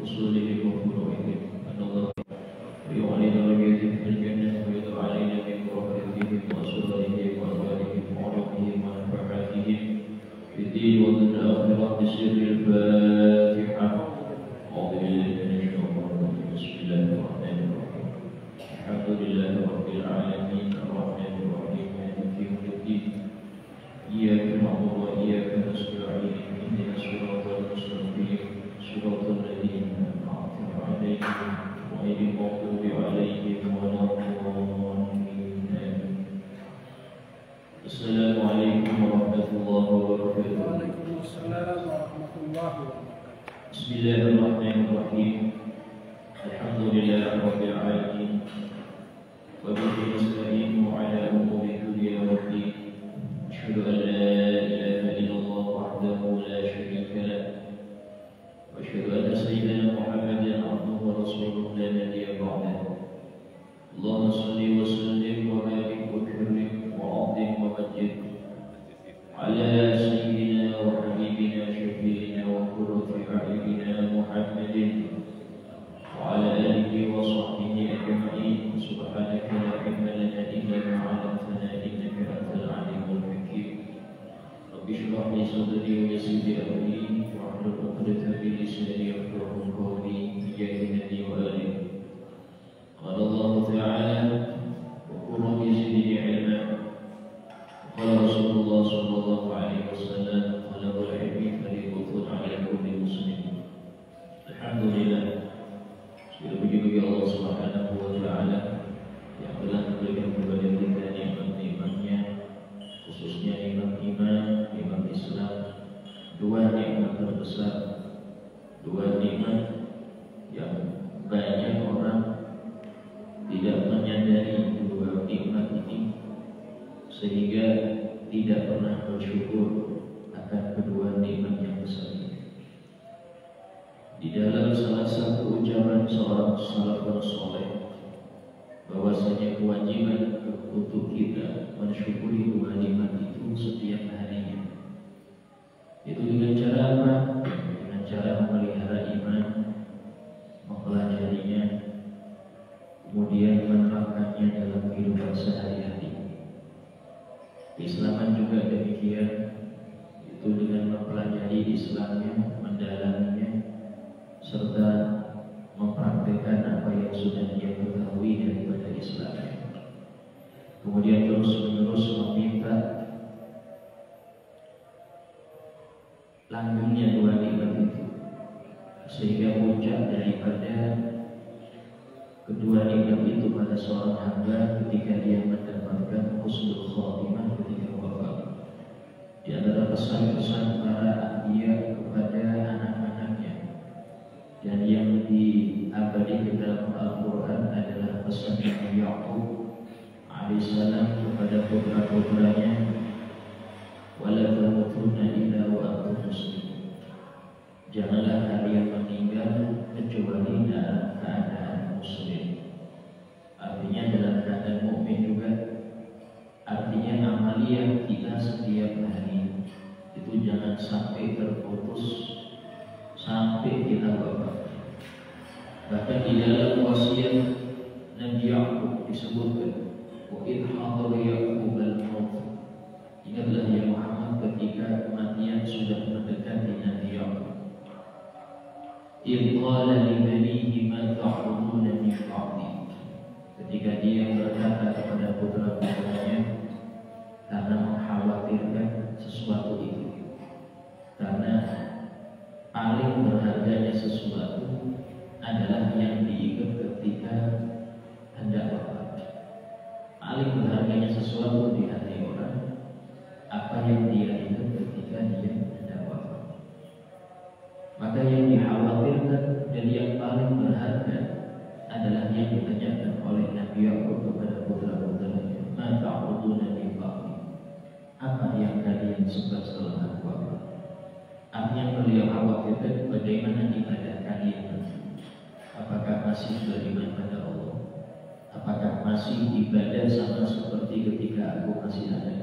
أصولهم وفروعهم أن الله يعلن رؤيته في الجنة ويدعو علينا من بركاتهم وأسرارهم وأزواجهم وعلومهم ونفحاتهم في الدين والآخرة بسر الفاتحة. أعوذ بالله من الشيطان الرجيم. بسم الله الرحمن الرحيم. الحمد لله رب العالمين الرحمن الرحيم مالك يوم الدين إياك نعبد وإياك نستعين اهدنا الصراط المستقيم صراط الذين أنعمت عليهم غير المغضوب عليهم ولا الضالين. السلام عليكم ورحمة الله وبركاته. وعليكم السلام ورحمة الله وبركاته. بسم الله الرحمن الرحيم. الحمد لله رب العالمين وبه نستعين على أمور الدنيا والدين. أشهد أن لا إله إلا الله وحده لا شريك له وأشهد أن سيدنا محمدا عبده ورسوله لا نبي بعده. اللهم صل وسلم وبارك وكرم وعظم ومجد على سيدنا وحبيبنا شفيعنا وقرة أعيننا محمد وعلى آله وصحبه أجمعين. سبحانك لا علم لنا إلا ما علمتنا إنك أنت العليم الحكيم. رب اشرح لي صدري ويسر لي أمري واحلل عقدة من لساني يفقهوا قولي بجاه النبي وآله. قال الله تعالى: وقل رب زدني علما. قال رسول الله صلى الله عليه وسلم: طلب العلم فريضة على كل مسلم. الحمد لله, sudah puji bagi Allah Subhanahu wa Ta'ala yang telah memberikan kepada kita nikmat-nikmatnya, khususnya nikmat iman, nikmat Islam, dua nikmat terbesar, dua nikmat yang banyak orang tidak menyadari dua nikmat ini sehingga tidak pernah bersyukur akan kedua nikmat yang besar ini. Di dalam salah satu ucapan seorang salafus saleh bahwasanya kewajiban untuk kita mensyukuri dua nikmat itu setiap harinya. Itu dengan cara apa? Dengan cara memelihara iman, mempelajarinya, kemudian menerapkannya dalam kehidupan sehari-hari. Keislaman juga demikian, itu dengan mempelajari Islamnya, mendalaminya, serta mempraktikkan apa yang sudah dia ketahui daripada Islam. Kemudian terus-menerus meminta langgengnya dua nikmat itu, sehingga puncak daripada kedua nikmat itu pada seorang hamba ketika dia mendapatkan husnul khatimah ketika wafat. Di antara pesan-pesan para anbiya kepada anak-anaknya dan yang diabadikan dalam Al-Quran adalah pesan Nabi Ya'qub alaihissalam kepada putra-putranya, wala tamutunna illa wa antum muslimun. Janganlah kalian meninggal kecuali dalam keadaan muslim. Artinya dalam keadaan mukmin juga. Artinya amaliyah kita setiap hari itu jangan sampai terputus sampai kita wafat. Bahkan di dalam wasiat Nabi Ya'qub disebutkan, wa idh hadara Ya'qub al-maut. Ingatlah ya Muhammad ketika kematian sudah mendekati Nabi Ya'qub. Idh qala li banihi ma ta'buduna min ba'di. Ketika dia berkata kepada putra-putranya karena mengkhawatirkan sesuatu itu. Karena paling berharganya sesuatu adalah yang diingat ketika hendak wafat. Paling berharganya sesuatu di hati orang apa yang dia ingat ketika dia hendak wafat. Maka yang dikhawatirkan dan yang paling berharga adalah yang ditanyakan oleh Nabi Ya'qub kepada putra-putranya, ma ta'buduna min ba'di. Apa yang kalian sembah setelah aku wafat? Apa yang beliau khawatirkan bagaimana ibadah kalian? Apakah masih beriman pada Allah? Apakah masih ibadah sama seperti ketika aku masih ada?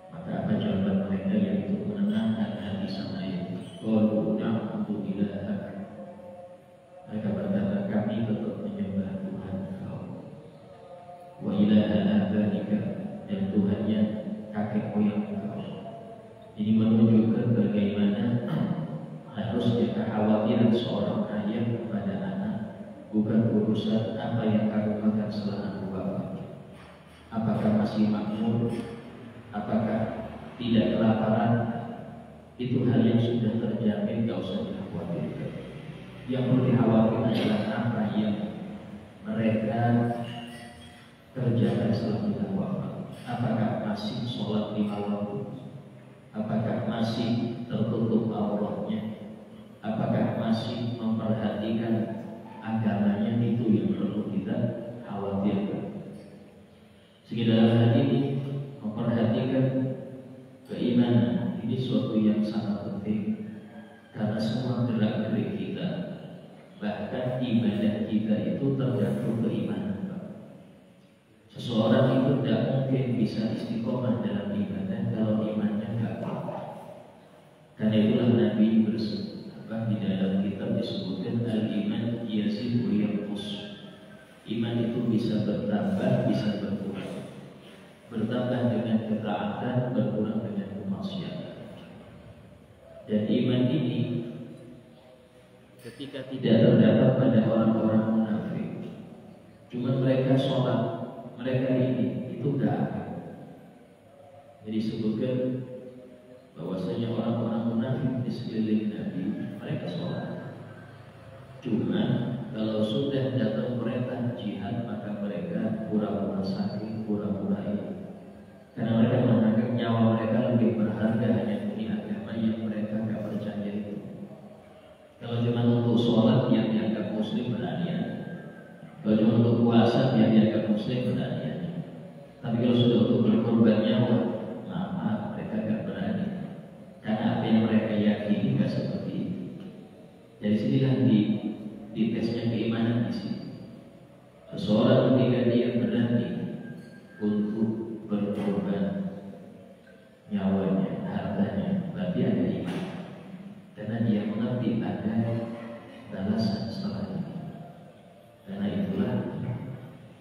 Maka apa jawaban mereka yang itu menenangkan hati sang ayah? Qalu na'budu ilahak kekhawatiran seorang ayah kepada anak bukan urusan apa yang kamu makan setelah aku wafat, apakah masih makmur, apakah tidak kelaparan. Itu hal yang sudah terjamin, gak usah dikhawatirkan. Yang perlu dikhawatirkan adalah apa yang mereka kerjakan setelah kita wafat. Apakah masih sholat 5 waktu? Apakah masih tertutup auratnya? Apakah masih memperhatikan agamanya? Itu yang perlu kita khawatirkan. Sehingga dalam hal ini memperhatikan keimanan ini suatu yang sangat penting, karena semua gerak-gerik kita, bahkan ibadah kita itu tergantung keimanan. Seseorang itu tidak mungkin bisa istiqomah dalam ibadah kalau imannya tidak kuat. Karena itulah Nabi di dalam kitab disebutkan al-iman yazidu yanqus. Iman itu bisa bertambah, bisa berkurang. Bertambah dengan ketaatan, berkurang dengan kemaksiatan. Dan iman ini ketika tidak terdapat pada orang-orang munafik, cuma mereka sholat, mereka ini itu gak ada. Jadi disebutkan bahwasanya orang-orang munafik di sekeliling Nabi, mereka sholat. Cuma kalau sudah datang perintah jihad, maka mereka pura-pura sakit, pura-pura ini. Karena mereka menganggap nyawa mereka lebih berharga hanya demi agama yang mereka gak percaya itu. Kalau cuma untuk sholat yang dianggap muslim beranian, kalau cuma untuk puasa yang dianggap muslim beranian. Tapi kalau sudah untuk berkorban nyawa, maaf, mereka gak berani. Karena apa yang mereka yakini gak seperti itu. Dari sinilah di tesnya keimanan di sini. Seseorang ketika dia berani untuk berkorban nyawanya, hartanya, berarti ada iman. Karena dia mengerti ada balasan setelah ini. Karena itulah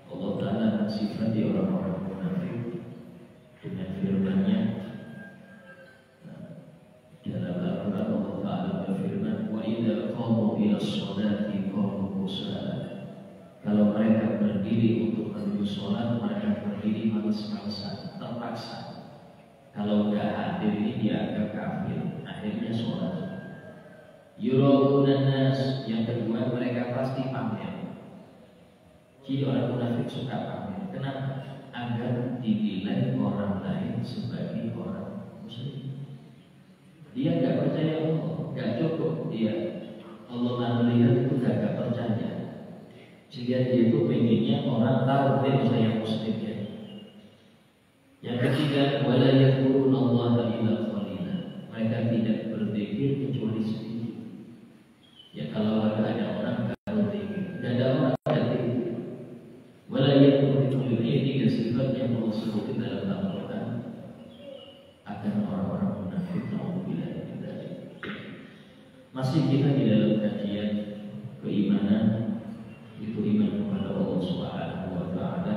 Allah Ta'ala mensifati orang-orang munafik dengan firman-Nya. Dalam Al-Quran Allah Ta'ala berfirman, wa idza qamu ila sholati qamu kusala. Kalau mereka berdiri untuk menuju sholat, mereka berdiri malas-malasan, terpaksa. Kalau nggak hadir ini dianggap kafir, akhirnya sholat. Yuraunan nas, yang kedua mereka pasti pamer. Jadi orang munafik suka pamer. Kenapa? Agar dinilai orang lain sebagai orang muslim. Dia nggak percaya Allah, nggak cukup dia Allah melihat itu nggak percaya. Sehingga dia itu pengennya orang tahu dia saya muslim ya. Yang ketiga, wala yadhkurunallaha illa qalila. Mereka tidak berzikir kecuali sedikit. Ya kalau ada orang nggak berzikir, tidak ada orang berzikir. Wala yadhkurunallaha, ini tiga sifat yang Allah sebutkan dalam Al-Quran akan orang-orang munafik. Masih kita di dalam kajian keimanan, itu iman kepada Allah Subhanahu wa Ta'ala,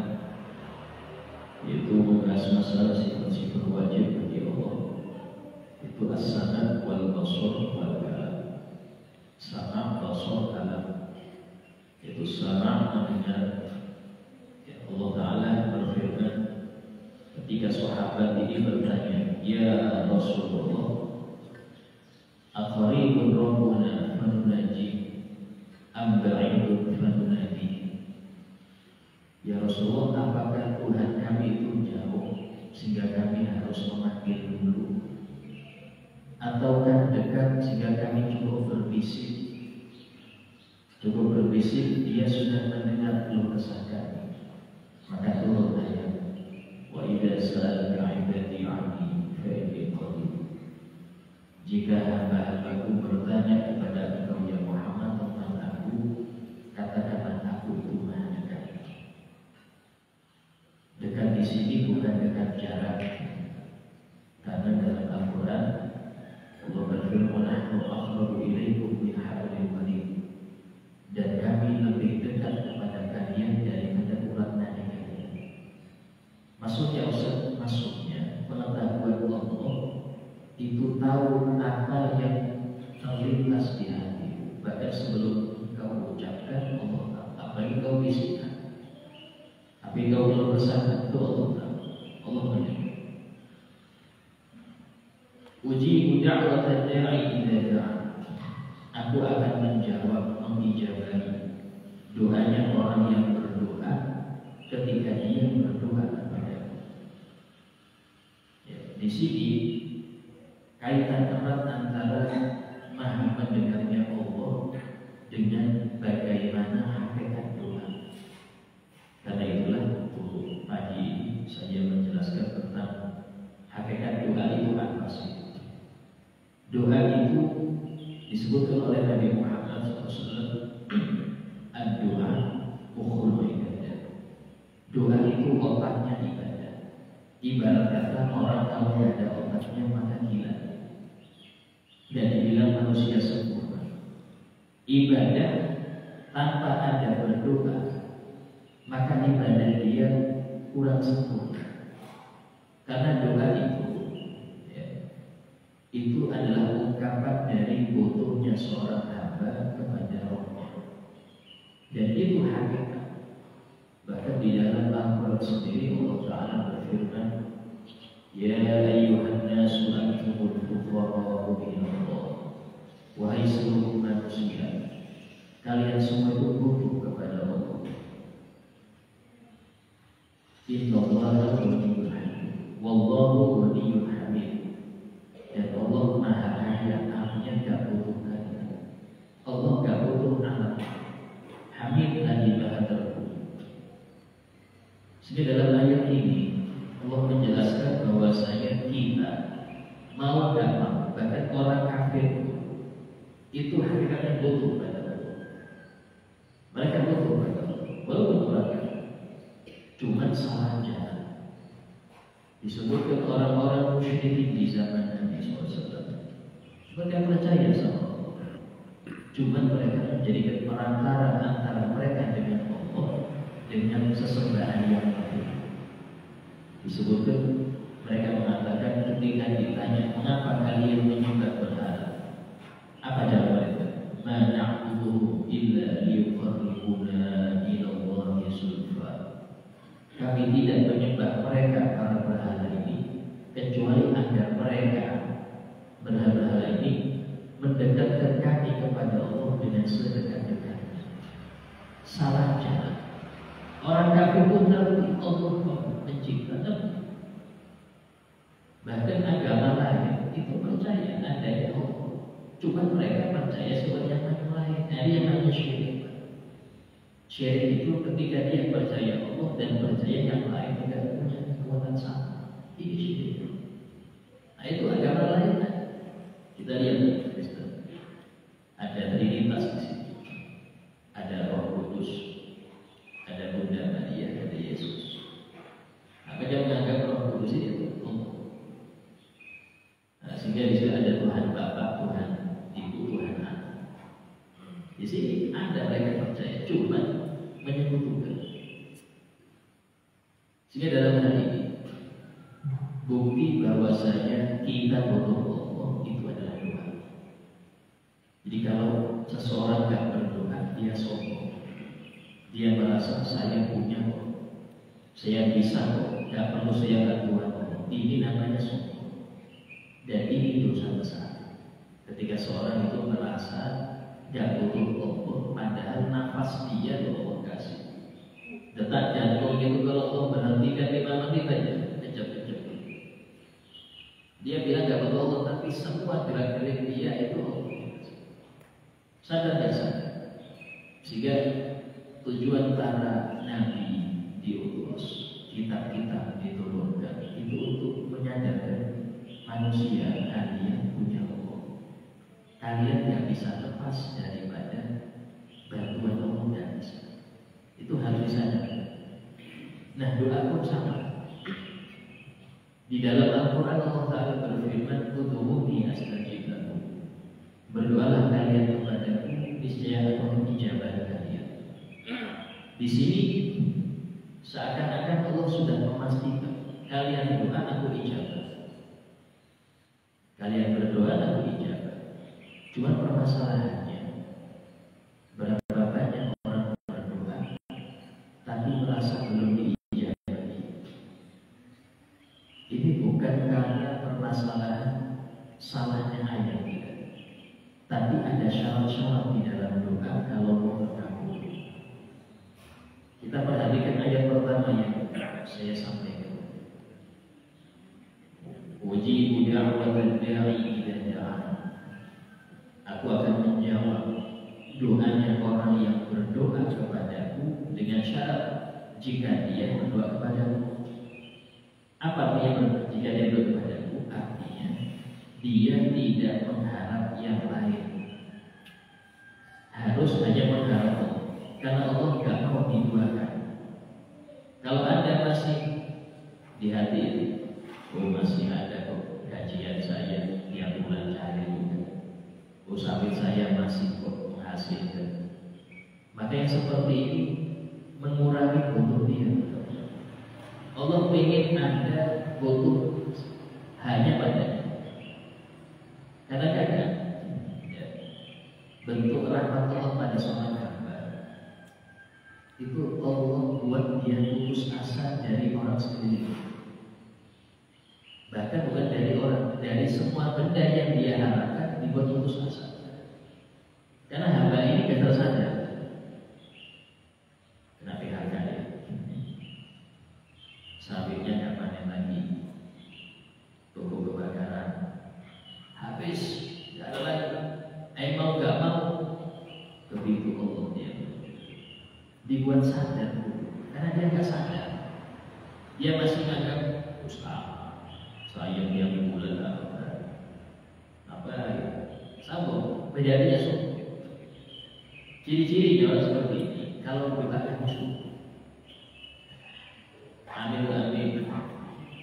yaitu membahas masalah sifat-sifat wajib bagi Allah. Itu as-sama' wal basar wal kalam. Sama', basar, kalam. Itu sama' mendengar. Ya, Allah Ta'ala berfirman ketika sahabat ini bertanya, ya Rasulullah, aqaribun rabbuna fanunaji am ba'idun fanunadi. Ya Rasulullah, apakah Tuhan kami itu jauh sehingga kami harus memanggil dulu, ataukah dekat sehingga kami cukup berbisik? Cukup berbisik, dia sudah mendengar belum kesadaran. Maka turun ayat, wa idza sa'alaka 'ibadi 'anni fa inni qarib. Jika hamba-hambaku bertanya kepada engkau ya Muhammad tentang aku, katakanlah aku itu maha dekat. Dekat di sini bukan dekat jarak, karena dalam Al-Quran Allah berfirman, "Nahnu aqrabu ilaikum min hablil warid." Dan kami lebih dekat kepada kalian daripada urat nadi kalian. Maksudnya Ustaz, maksudnya pengetahuan Allah itu tahu apa yang terlintas di hati. bersama itu Allah tahu, Allah mendengar. Ujibu da'wata da'i idza da'a. Aku akan menjawab, mengijabahi doanya orang yang berdoa ketika dia berdoa kepadaku. Ya, di sini kaitan erat antara maha mendengarnya Allah dengan bagaimana hakikat doa. Karena itulah pagi ini saya menjelaskan tentang hakikat doa itu apa sih. Doa itu disebutkan oleh Nabi Muhammad SAW, ad-doa ukhul ibadah. Doa itu otaknya ibadah. Ibarat kata orang kalau ada otaknya maka gila. Dan dibilang manusia sempurna. Ibadah tanpa ada berdoa maka ibadah dia kurang sempurna. Karena doa itu adalah ungkapan dari butuhnya seorang hamba kepada Allah. Dan itu hakikat. Bahkan di dalam Al-Quran sendiri Allah Ta'ala berfirman, Ya ayyuhan nasu antumul fuqara'u ilallah. Wahai seluruh manusia, kalian semua itu butuh kepada Allah. Innallaha ghaniyyun hamid. Wallahu ghaniyyun hamid. Dan Allah maha kaya, artinya gak butuh kaya. Allah gak butuh anak. Hamid lagi maha terpuji. Sehingga dalam ayat ini Allah menjelaskan bahwasanya kita mau gak mau, bahkan orang kafir itu hakikatnya butuh pada Allah. Mereka butuh pada Allah, walaupun orang kafir. Cuman salah jalan. Disebutkan orang-orang musyrikin di zaman Nabi SAW. Mereka percaya sama Allah. Cuma mereka menjadikan perantara antara mereka dengan Allah dengan sesembahan yang lain. Disebutkan mereka mengatakan ketika ditanya mengapa kalian menyembah berhala, apa jawab mereka? Ma na'buduhu illa liyuqarribuna ila Allahi zulfa. Kami tidak menyembah mereka para berhala ini kecuali agar mereka berhala ini mendekatkan kami kepada Allah dengan sedekat-dekatnya. Salah jalan. Orang kafir pun tahu Allah menciptakan. Bahkan agama lain itu percaya adanya Allah. Cuma mereka percaya sesuatu yang lain. Nah, dia namanya syirik. Syirik itu ketika dia percaya Allah dan percaya yang lain tidak punya kekuatan sama. Ini syirik. Nah, itu agama lain. Kita lihat Kristen. Ada Trinitas di sini. Ada Roh Kudus. Ada Bunda Maria, ada Yesus. Nah, mereka menganggap Roh Kudus itu Allah. Nah, sehingga di sini ada Tuhan Bapa, Tuhan Ibu, Tuhan Anak. Di sini ada mereka percaya, cuma menyekutukan. Sehingga dalam hal ini bukti bahwasanya kita butuh Allah itu adalah doa. Jadi kalau seseorang tidak berdoa, dia sombong. Dia merasa saya punya kok, saya bisa kok, tidak perlu saya bantuan kok. Ini namanya sombong. Dan ini dosa besar. Ketika seorang itu merasa tidak butuh Allah, padahal nafas dia Allah kasih. Detak jantung itu kalau Allah berhentikan 5 menit aja, kejap-kejap. Dia bilang gak butuh Allah, tapi semua gerak-gerik dia itu Allah. Sadar gak sadar? Sehingga tujuan para nabi diutus, kitab-kitab diturunkan itu untuk menyadarkan manusia kalian punya Allah. Kalian tidak bisa lepas daripada bantuan Allah, tidak bisa. Itu harus disadari. Nah, doa pun sama. Di dalam Al-Quran Allah Ta'ala berfirman, Ud'uuni astajib lakum. Berdoalah kalian kepadaku, niscaya aku menijabah kalian. Di sini seakan-akan Allah sudah memastikan kalian berdoa aku ijabah. Kalian berdoa aku ijabah. Cuma permasalahannya berapa banyak orang berdoa tapi merasa belum diijabah. jika dia berdoa kepadamu. Apa artinya jika dia berdoa kepadamu? Artinya dia tidak mengharap yang lain, harus hanya mengharap Allah, karena Allah tidak mau diduakan. Kalau Anda masih di hati itu, oh masih ada kok gajian saya tiap bulan cari juga, oh sawit saya masih kok menghasilkan, maka yang seperti ini mengurangi butuh dia. Allah ingin Anda butuh hanya padanya. Kadang-kadang ya, bentuk rahmat Allah pada seorang hamba itu Allah buat dia putus asa dari orang sekeliling. Bahkan bukan dari orang, dari semua benda yang dia harapkan dibuat putus asa. Karena hamba ini gak tersadar kena PHK ya, sawitnya gak panen lagi, toko kebakaran habis, gak ada lagi. Mau gak mau, begitu Allah dia dibuat sadar, karena dia gak sadar, dia masih menganggap usaha saya yang bulan apa sambung bedanya suku. Ciri-cirinya orang seperti ini, kalau berbakat musuh ambil,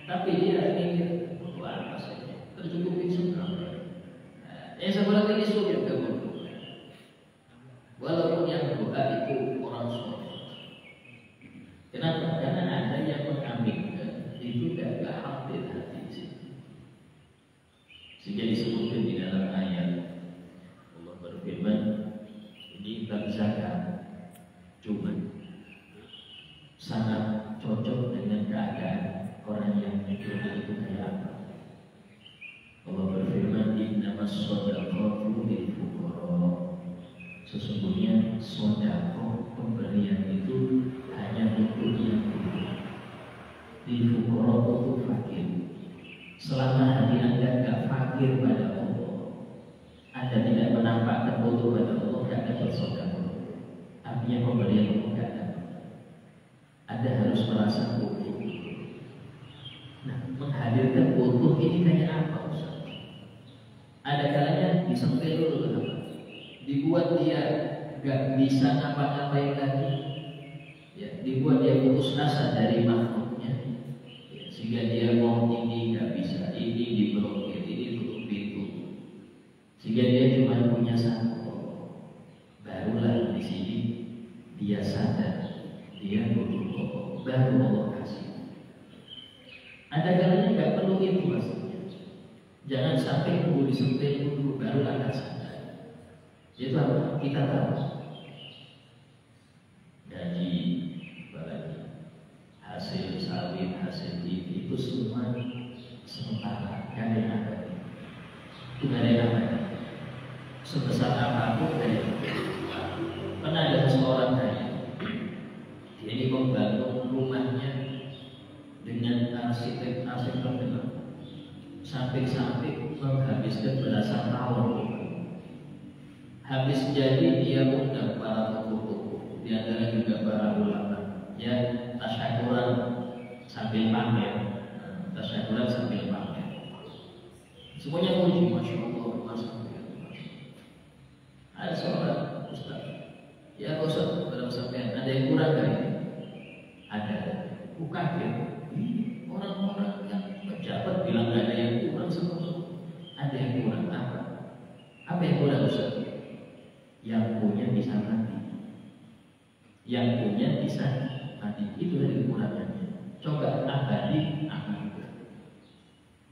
tapi dia ingin butuh apa saja, tercukupi sebenarnya. Seperti ini sulit kebutuhan, walaupun yang doa itu orang soleh. Kenapa? Karena ada yang mengambilkan itu gak hampir hati di situ. Sehingga disebutkan di dalam ayat Allah berfirman, ini bab zakat cuma sangat cocok dengan keadaan orang yang berdoa itu kayak apa. Allah berfirman, innamas shadaqatu lil fuqara. Sesungguhnya sedekah pemberian itu hanya untuk yang butuh. Lil fuqara untuk fakir. Selama hati Anda tidak fakir pada Allah, Anda tidak menampakkan butuh pada Allah, tidak ada bersedekah. Artinya pemberian Allah tidak ada. Anda harus merasa butuh. Nah, menghadirkan butuh ini kayak apa Ustaz? Ada kalanya disentil dulu, dibuat dia gak bisa ngapa-ngapain lagi, ya, dibuat dia putus asa dari makhluknya, ya, sehingga dia mau ini gak bisa, ini diblokir, ini tutup pintu, sehingga dia cuma punya satu. Barulah di sini dia sadar dia butuh Allah, baru Allah kasih. Ada kalanya gak perlu itu maksudnya. Jangan sampai tunggu disentil dulu baru akan sadar. Itu apa? Kita tahu gaji, apalagi hasil sawit, hasil itu semua sementara, gak ada yang abadi. Itu gak ada yang abadi. Sebesar apapun dari pernah ada seseorang tanya, dia ini membangun rumahnya dengan arsitek terkenal, sampai-sampai menghabiskan belasan tahun. Habis jadi dia undang para tokoh-tokoh, di antara juga para ulama, ya tasyakuran sambil pamer, semuanya puji, masya Allah, masya Allah. Ada seorang ustaz, ya Ustaz, dalam sampean ada yang kurang dari ada, bukan ya? Orang-orang yang pejabat bilang gak ada yang kurang semua. Ada yang kurang apa? Apa yang kurang Ustaz? Yang punya bisa mati. Yang punya bisa mati. Itu dari kekurangannya. Coba abadi, akan juga.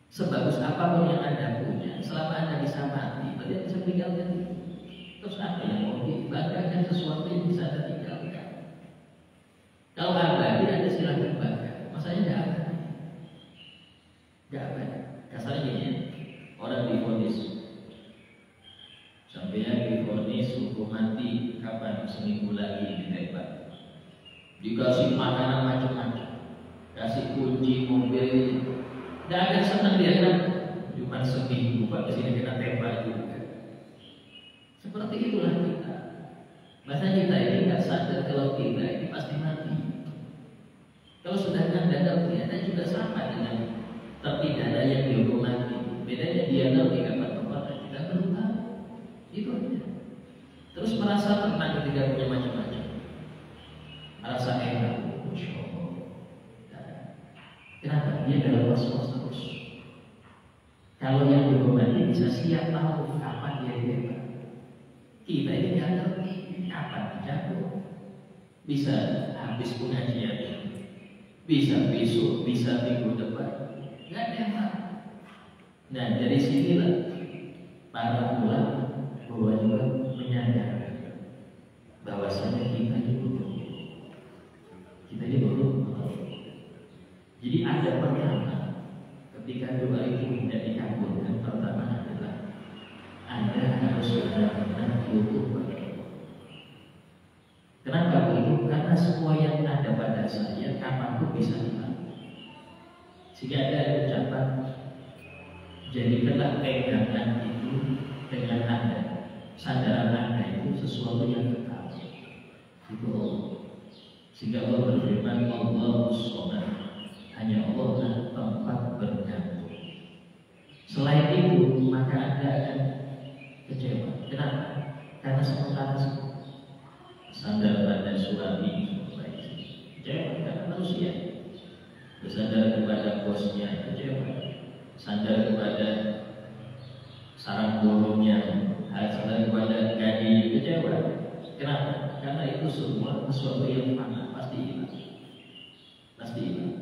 Sebagus apapun yang Anda punya, selama Anda bisa mati, berarti bisa meninggalkan itu. Terus apa yang mau dibanggakan sesuatu yang bisa Anda tinggalkan? Kalau abadi Anda silakan bangga. Masanya tidak abadi. Gak apa, kasarnya gini, orang divonis, sampai divonis hukum mati kapan? Seminggu lagi ditembak, dikasih makanan macam-macam, kasih kunci mobil, tidak ada senang dia kan? Cuma seminggu pak kesini kena tembak juga. Seperti itulah kita. Masa kita ini nggak sadar kalau kita ini pasti mati. Kalau sudah Anda ngerti, Anda juga sama dengan terpidana yang dihukum mati. Bedanya dia ngerti kapan tempatnya, kita belum tahu. Itu aja. Terus merasa tenang ketika punya macam-macam, merasa enak. Masya Allah. Kenapa? Dia dalam was-was terus. Kalau yang dihukum mati bisa siap tahu kapan dia bebas. Kita ini nggak ngerti kapan jatuh. Bisa habis pengajian, bisa besok, bisa minggu depan, nggak ada yang tahu. Nah dari sinilah para ulama juga menyadari bahwasanya kita ini bodoh. Jadi ada pertama ketika doa itu tidak dikabulkan, pertama adalah Anda harus benar-benar butuh. Kenapa begitu? Karena semua yang ada pada saya kapanpun bisa hilang. Sehingga ada ucapan, jadikanlah pegangan itu dengan Anda, sandaran Anda itu sesuatu yang kekal. Itu Allah. Sehingga Allah berfirman, Allahus Shomad, hanya Allah lah tempat bergantung. Selain itu maka Anda akan kecewa. Kenapa? Karena sementara semua sandar pada suami kecewa karena manusia, bersandar kepada bosnya kecewa, sandar kepada sarang burungnya, sandar kepada gaji kecewa. Kenapa? Karena itu semua sesuatu yang fana, pasti hilang, pasti hilang.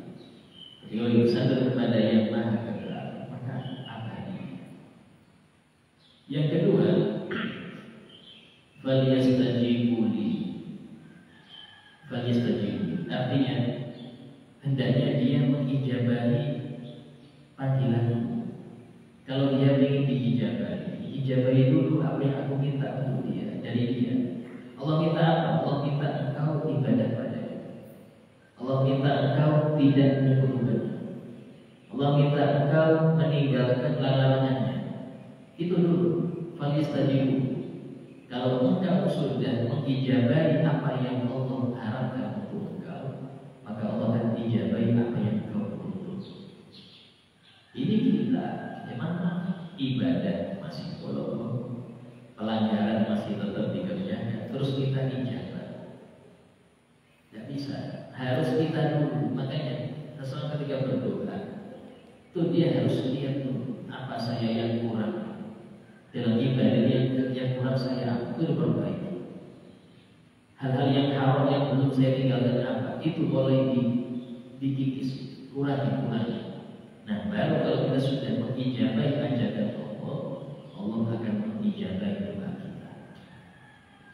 Kalau bersandar kepada yang maha kekal maka abadi. Yang kedua, falyastajibu li. Falyastajibu artinya hendaknya dia mengijabahi panggilan. Kalau dia ingin diijabahi dulu apa yang aku minta untuk dia, dari dia. Allah minta apa? Allah minta engkau ibadah padanya. Allah minta engkau tidak menyebutkan. Allah minta engkau meninggalkan larangannya. Itu dulu. Falyastajibu. Kalau engkau sudah mengijabahi apa yang Allah harapkan untuk engkau, maka Allah akan ijabahi apa yang engkau butuh. Ini kita, gimana ibadah masih bolong, pelanggaran masih tetap dikerjakan, terus kita ijabah. Tidak bisa, harus kita dulu. Makanya seseorang ketika berdoa, itu dia harus lihat dulu apa saya yang kurang dalam ibadah, yang kurang saya itu diperbaiki. Hal-hal yang haram yang belum saya tinggalkan apa, itu boleh dikikis, kurangi. Nah baru kalau kita sudah mengijabahi ajakan Allah, Allah akan mengijabahi doa kita.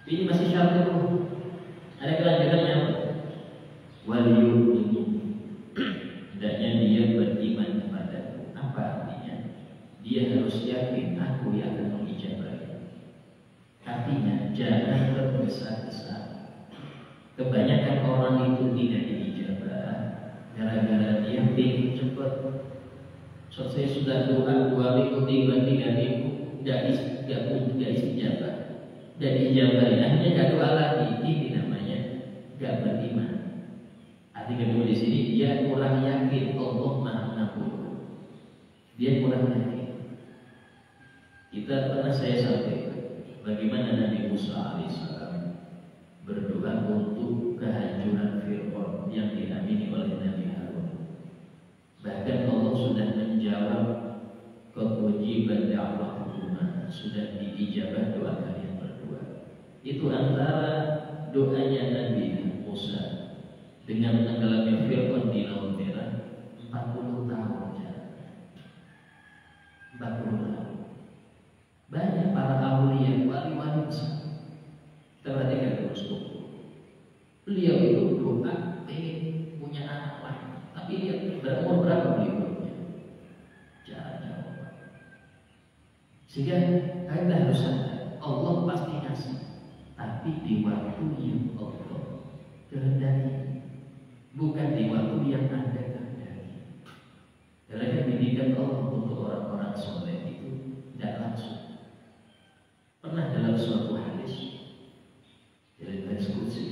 Ini masih syarat itu. Ada kelanjutannya apa? Waliyu'minu. Hendaknya dia beriman kepada. Apa artinya? Dia harus yakin aku yang akan mengijabahi. Artinya jangan tergesa-gesa. Kebanyakan orang itu tidak diijabah gara-gara dia ingin cepat. Saya sudah doa 2 minggu, 3 minggu, tidak istijabah, tidak diijabahi. Akhirnya tidak doa lagi. Ini namanya tidak beriman. Arti kedua di sini dia kurang yakin Allah Maha Pengampun. Dia kurang yakin. Kita pernah saya sampaikan bagaimana Nabi Musa alaihissalam berdoa untuk kehancuran Fir'aun yang diamini oleh Nabi Harun. Bahkan Allah sudah menjawab qad ujibat da'watukuma, sudah diijabah doa kalian berdua. Itu antara doanya Nabi Musa dengan tenggelamnya Fir'aun di Laut Merah 40 tahun. 40 tahun. Banyak para aulia, wali-wali besar. Kita perhatikan terus. Beliau itu doa ingin punya anak lagi, tapi lihat berumur berapa beliau punya. Jarang. Sehingga kita harus sadar Allah pasti kasih, tapi di waktu yang Allah kehendaki, bukan di waktu yang Anda kehendaki. Karena pendidikan Allah untuk orang-orang soleh itu tidak langsung. Pernah dalam suatu hadis, dalam hadis qudsi,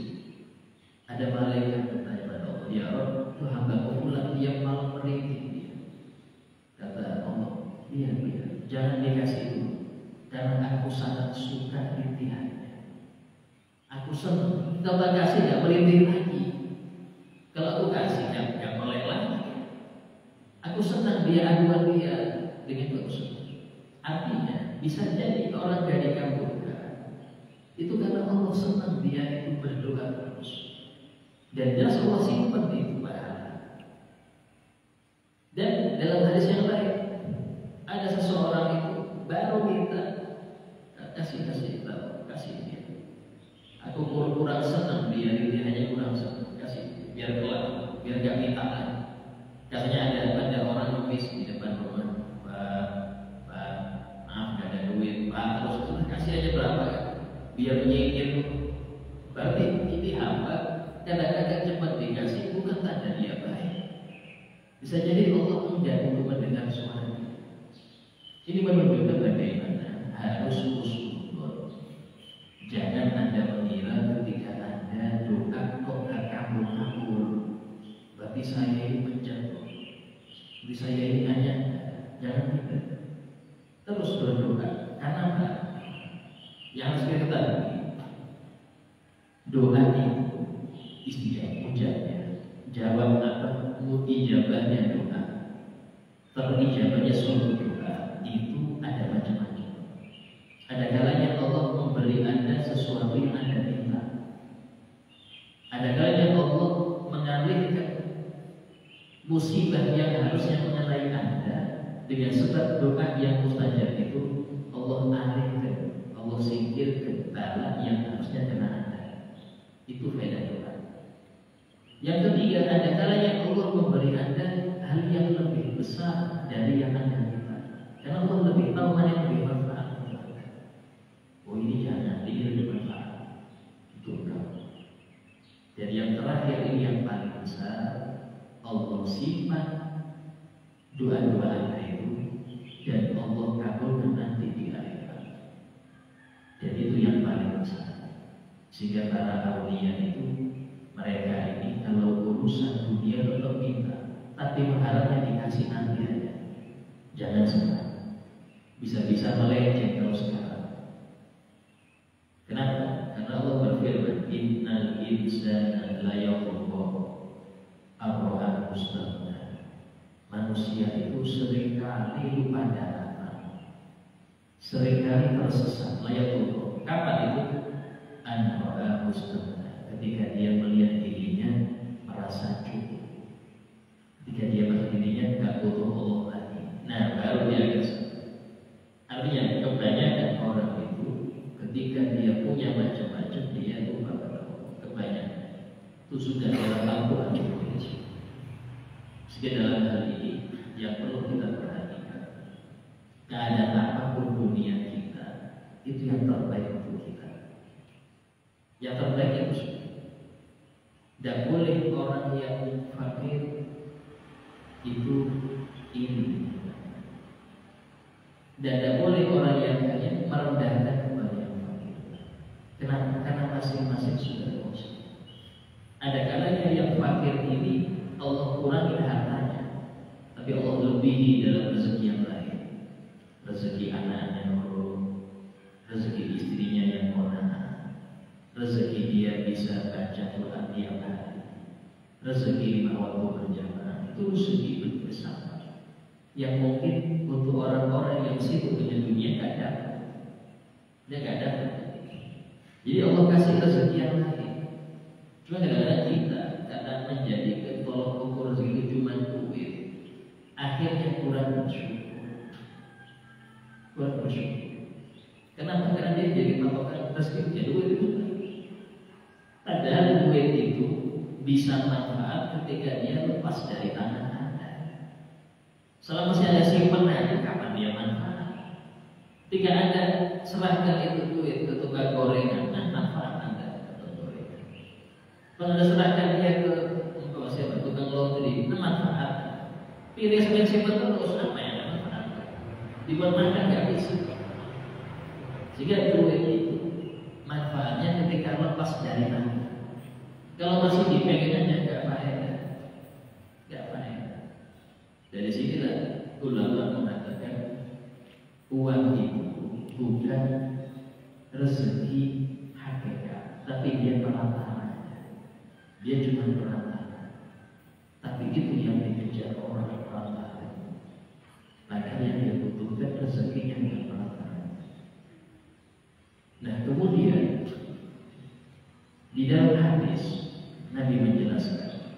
ada malaikat bertanya pada Allah, ya Rabb, tuh hamba pulang tiap malam merintih dia. Kata Allah, iya, jangan dikasih dulu, karena aku sangat suka rintihannya. Aku senang. Kalau tak kasih nggak merintih lagi. Kalau aku kasih nggak melek lagi. Aku senang dia aduan dia dengan bagus. Artinya bisa jadi orang gak dikabulkan itu karena Allah senang dia itu berdoa terus. Dan jelas Allah simpan itu pahala. Dan dalam hadis yang lain ada seseorang itu baru minta kasih dia. Aku kurang senang dia hanya kurang senang, kasih biar kelar, biar gak minta lagi. Katanya ada orang ngemis di depan rumah, Pak, maaf gak ada duit, Pak, terus kasih aja berapa kan? Biar menyingkir. Berarti ini hamba kadang-kadang cepat dikasih bukan tanda dia baik. Bisa jadi Allah enggan untuk mendengar suara. Ini menunjukkan bagaimana harus husnuzon. Jangan Anda mengira ketika Anda doa kok gak kabul-kabul, berarti saya ini menjatuh. Berarti saya ini hanya jangan gitu. Terus berdoa. Karena apa? Yang harus kita ketahui, doa itu istijabah ujarnya, jawab apa? Mujabahnya doa, terijabahnya suatu doa itu ada macam-macam. Ada kalanya Allah memberi Anda sesuatu yang Anda minta. Ada kalanya Allah mengalihkan musibah yang harusnya mengenai Anda dengan sebab doa yang mustajab itu Allah alihkan, Allah singkirkan bala yang harusnya kena Anda. Itu faedah doa. Yang ketiga, ada kalanya Allah memberi Anda hal yang lebih besar dari yang Anda minta. Karena Allah lebih tahu mana yang lebih manfaat. Oh ini jangan, ini lebih manfaat. Itu enggak. Dan yang terakhir ini yang paling besar, Allah simpan doa-doa Anda itu dan Allah kabulkan nanti di akhirat. Dan itu yang paling besar. Sehingga para aulia itu mereka ini kalau urusan dunia tetap minta, tapi mengharapnya dikasih nanti aja. Jangan sekarang. Bisa-bisa melenceng kalau sekarang. Kenapa? Karena Allah berfirman, Innal insana la yaqulu ar-ra'a mustaghna. Manusia itu seringkali lupa darah, seringkali tersesat. La yaqulu. Kapan itu? Ar-ra'a mustaghna. Ketika dia melihat dirinya merasa cukup, ketika dia melihat dirinya tak butuh Allah lagi, nah baru dia kesal. Artinya kebanyakan orang itu ketika dia punya macam-macam dia lupa pada Allah. Kebanyakan itu sudah dalam Al-Quran cukup. Sehingga dalam hal ini yang perlu kita perhatikan, keadaan apapun dunia kita itu yang terbaik untuk kita. Yang terbaik itu tidak boleh orang yang fakir itu ini, dan tidak boleh orang yang kaya merendahkan kepada yang fakir. Kenapa? Karena masing-masing sudah dosa. Ada kalanya yang fakir ini Allah kurangi hartanya, tapi Allah lebihi dalam rezeki yang lain, rezeki anaknya nurul, rezeki istrinya yang qanaah, rezeki dia bisa baca Quran tiap hari, rezeki 5 waktu berjamaah. Itu rezeki bersama yang mungkin untuk orang-orang yang sibuk dengan dunia tidak dapat. Dia tidak dapat. Jadi Allah kasih rezeki yang lain. Cuma kadang-kadang kita karena menjadikan tolak ukur rezeki itu cuma duit, akhirnya kurang bersyukur. Kenapa? Karena dia jadi patokan rezeki duit itu. Padahal duit itu bisa manfaat ketika dia lepas dari tangan Anda. Selama masih ada simpanan, kapan dia manfaat? Ketika Anda serahkan itu duit ke tukang gorengan, manfaat Anda ke tukang gorengan. Kalau Anda serahkan dia ke tukang laundry, manfaat. Pilih sampai simpan terus, apa yang ada manfaat? Dibuat makan nggak bisa. Sehingga duit itu manfaatnya ketika lepas dari Anda. Kalau masih dipegang aja nggak faedah. ulama mengatakan uang itu bukan rezeki hakikat, tapi dia perantara. Dia cuma perantara. Tapi itu yang dikejar orang perantara. Makanya dia butuhkan rezeki yang perantara. Nah kemudian di dalam hadis Nabi menjelaskan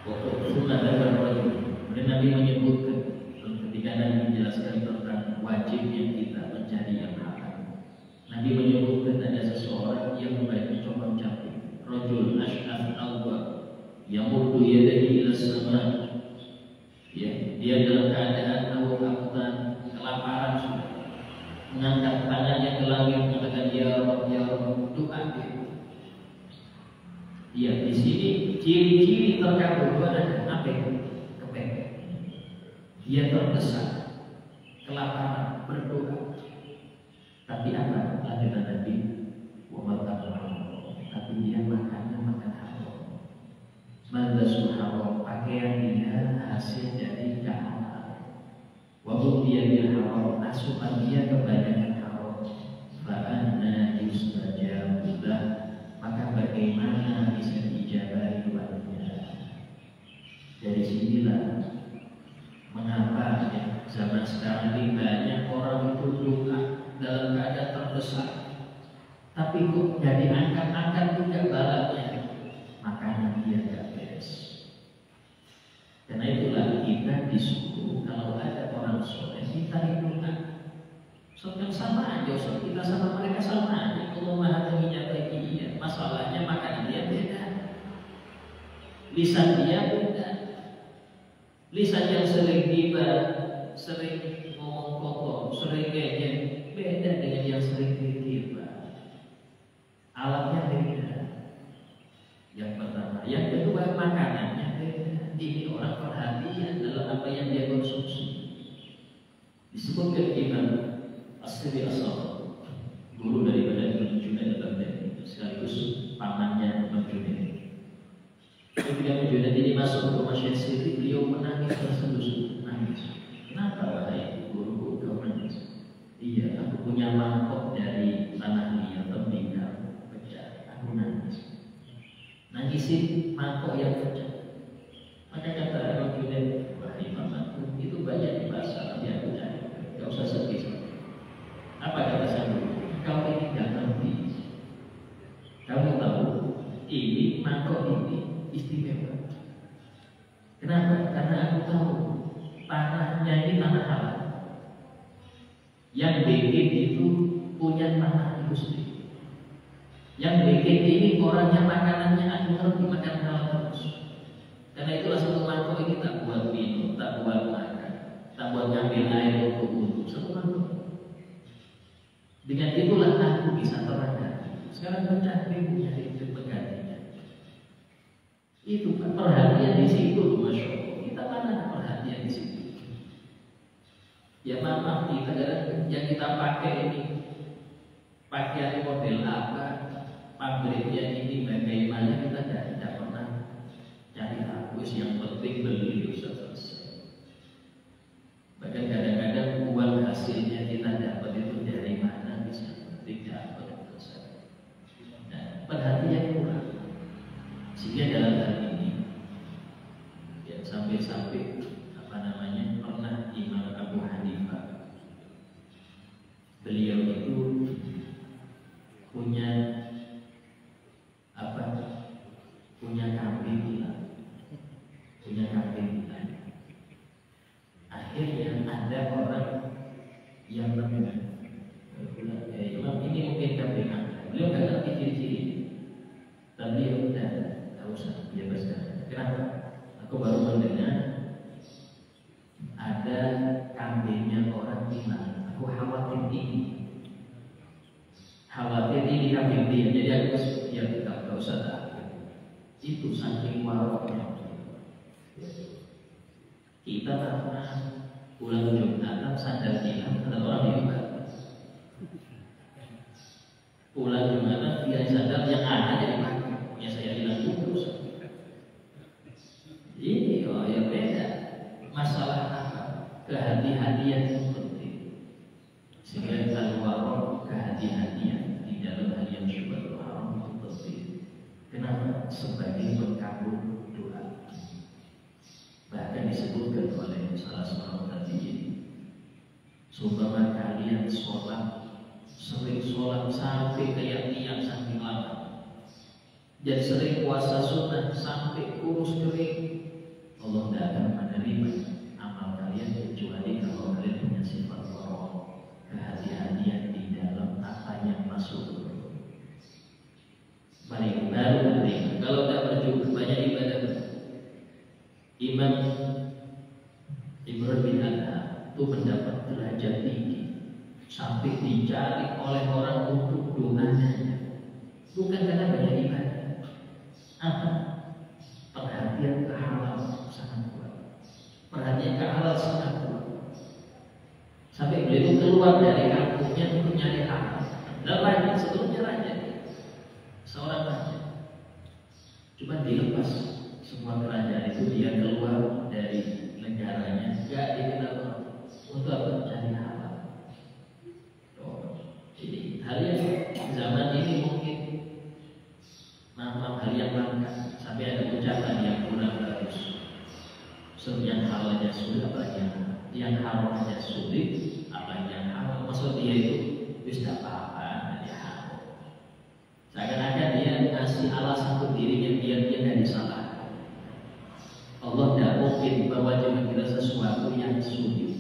pokok sunnah dan wajib. Kemudian Nabi menyebutkan ketika Nabi menjelaskan tentang wajibnya kita mencari yang halal. Nabi menyebutkan ada seseorang yang mencoba mencapai rajul ash'af awwab yamuddu yadayhi ila sama. Ya, dia dalam keadaan awam kelaparan sudah, mengangkat tangannya ke langit mengatakan ya Rabb doa dia. Ya, di sini ciri-ciri terkabulnya ada apa? Kepepet. Dia terdesak, kelaparan, berdoa. Tapi apa? Lanjutan Nabi, tapi dia makan haram. Malbasul haram, pakaian dia hasil dari keharam. Wabuk dia haram, asupan dia kebanyakan haram. Fa'anna yustajabu lah, maka bagaimana bisa diijabahi doanya? Dari sinilah mengapa ya, zaman sekarang ini banyak orang itu doa dalam keadaan terdesak, tapi kok jadi angkat-angkat juga balapnya, makanya dia gak beres. Karena itulah kita disuruh kalau ada orang soleh kita doa. Soalnya sama aja, soal kita sama mereka sama aja. Allah Maha Mengijabah dia. Masalahnya makanan dia beda, lisan dia beda. Lisan yang sering tiba, sering ngomong kotor, sering ngejek, beda dengan yang sering tiba. Alatnya beda. Yang pertama, yang kedua makanannya beda. Ini orang perhatian dalam apa yang dia konsumsi. Disebutkan Imam As-Sidi As-Sawab, guru daripada Ibnu Junaid al-Baghdadi, sekaligus pamannya Imam Junaid. Ketika Junaid ini masuk ke rumah Syekh Sidi, beliau menangis tersenduh-senduh, nangis. Kenapa wahai guru kau menangis? Iya, aku punya mangkok dari tanah liat tertinggal pecah, aku nangis. Nangisin mangkok yang pecah. Maka kata Imam Junaid, wahai pamanku, itu banyak di pasar, nanti aku cari, gak usah sedih. Apa kata saya? Kau ini gak ngerti. Kamu tahu, ini mangkok ini istimewa. Kenapa? Karena aku tahu tanahnya ini tanah halal. Yang bikin itu punya tanah itu sendiri. Yang bikin ini orangnya makanannya aku ngerti makan halal terus. Karena itulah satu mangkok ini tak buat minum, tak buat makan, tak buat ngambil air untuk wudhu. Satu mangkok. Dengan itulah aku bisa terangkan. Sekarang pecah ribunya itu penggantinya. Itu perhatian di situ, Masya Allah. Kita mana ada perhatian di situ? Ya maaf, kita yang kita pakai ini pakaian model apa, pabriknya ini bagaimana, kita tidak pernah cari tahu. Yang penting beli selesai. Bahkan kadang-kadang uang hasilnya kita dapat itu dari mana, bisa tidak selesai. Nah, perhatian kurang. Sehingga dalam hal ini ya, sampai-sampai pernah Imam Abu Hanifah, beliau itu punya kambing gila. Akhirnya ada orang yang Imam ini mungkin kambing angkat. Beliau nggak ngerti ciri-ciri, tapi beliau udah nggak usah dia bersama. Kenapa? Aku baru mendengar ada kambingnya orang hilang. Aku khawatir ini kambing dia. Jadi aku ya tidak usah tahu. Itu saking waroknya. Kita pernah pulang Jumatan sadar hilang, ada orang hebat. Pulang Jumatan dia sadar yang ada jadi pakai. Ya saya hilang terus. Ini ya beda. disebutkan oleh salah seorang tabi'in. Seumpama kalian sholat, sering sholat sampai kayak tiang saking lama, dan sering puasa sunnah sampai kurus kering, Allah tidak akan menerima amal kalian kecuali kalau kalian punya sifat waro, kehati-hatian di dalam apa yang masuk. Baru menerima. Kalau tidak berjumpa banyak ibadah. Imam Ibrahim bin Adham itu mendapat derajat tinggi sampai dicari oleh orang untuk doanya, bukan karena banyak ibadah. Apa? Perhatian ke halal sangat kuat. Perhatian ke halal sangat kuat. Sampai beliau keluar dari kampungnya untuk nyari halal. Dan raja, sebelumnya raja, seorang raja. Cuma dilepas semua kerajaan itu, dia keluar dari negaranya, gak dikenal orang. Untuk apa? Mencari halal. Jadi hal yang zaman ini mungkin hal yang langka, sampai ada ucapan yang kurang bagus. Yang halalnya sulit, apalagi yang haramnya sulit, apalagi yang halal. Maksud dia itu bisa apa-apa, dia halal. Seakan-akan dia ngasih alasan untuk dirinya biar dia tidak disalahkan. Allah tidak mungkin mewajibkan kita sesuatu yang sulit.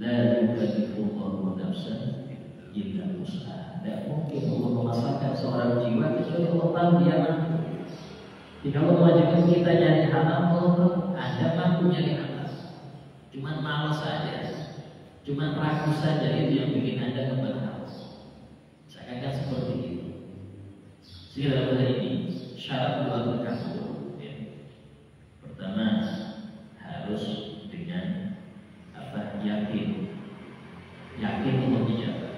La yukallifullahu nafsan illa wus'aha. Tidak mungkin Allah memasakkan seorang jiwa kecuali Allah tahu dia mampu. Jika Allah mewajibkan kita nyari halal, Allah tahu Anda mampu nyari halal. Cuma malas saja, cuma ragu saja, itu yang bikin Anda keberhal. Seakan-akan seperti itu. Sehingga dalam hal ini syarat doa terkabul. Pertama, harus dengan yakin untuk dijabah.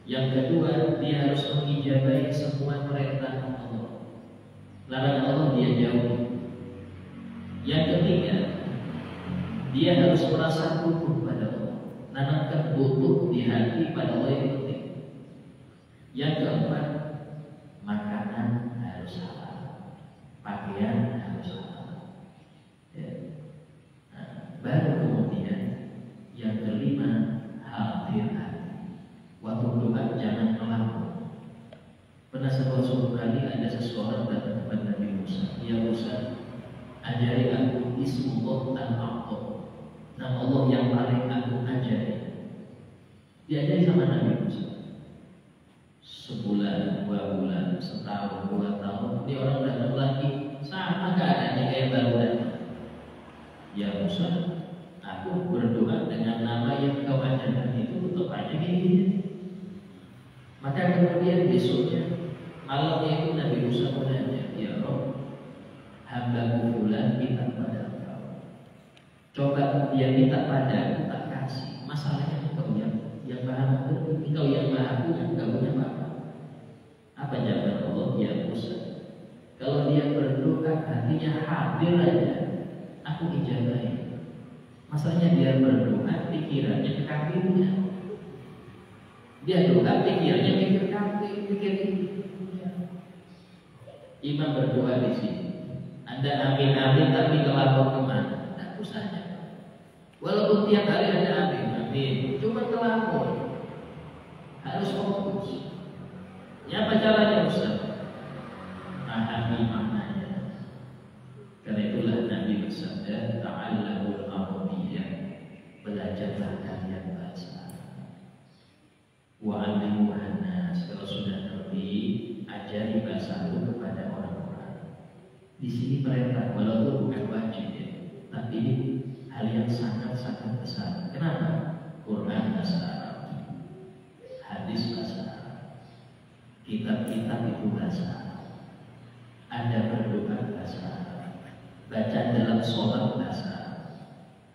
Yang kedua, dia harus mengijabahi semua perintah Allah. Larangan Allah dia jauhi. Yang ketiga, dia harus merasa butuh pada Allah, nanamkan butuh di hati pada Allah yang penting. Yang keempat, makanan harus halal, pakaian harus halal. Baru kemudian yang kelima, hadir hati. Waktu doa jangan melamun. Pernah suatu kali ada seseorang datang kepada Nabi Musa. Ya Musa, ajari aku Ismullah al-A'zam, nama Allah yang paling aku ajari. Diajari sama Nabi Musa. Sebulan, 2 bulan, setahun, 2 tahun, ini orang datang lagi sama keadaannya kayak baru datang. Ya Musa, aku berdoa dengan nama yang kau ajarkan itu tetap aja gini. Maka kemudian besoknya, malamnya itu Nabi Musa bertanya, ya Rob, hamba bulan minta pada engkau. Coba dia minta pada tak kasih. Masalahnya engkau yang maha mengerti, engkau yang maha punya, engkau punya apa? Apa jawaban Allah? Ya Musa, kalau dia berdoa hatinya hadir aja, aku ijabahi. Masalahnya dia berdoa pikirannya kafirnya. Dia doa pikirannya mikir kafir, pikir ini. Imam berdoa di sini. Anda amin tapi kelakon kemana? Tidak usahnya. Walaupun tiap hari ada amin, cuma kelakon. Harus fokus. Ya apa caranya Ustaz? Pahami maknanya. Karena itulah Nabi bersabda, ta'allamul arabiyyah, belajarlah kalian bahasa. Wa 'allimuhan nas, kalau sudah ngerti, ajari bahasa itu kepada orang-orang. Di sini perintah, walaupun bukan wajib ya, tapi ini hal yang sangat-sangat besar. Kenapa? Quran bahasa Arab, hadis bahasa Arab, kitab-kitab itu bahasa Arab. Anda berdoa bahasa Arab, bacaan dalam sholat bahasa Arab.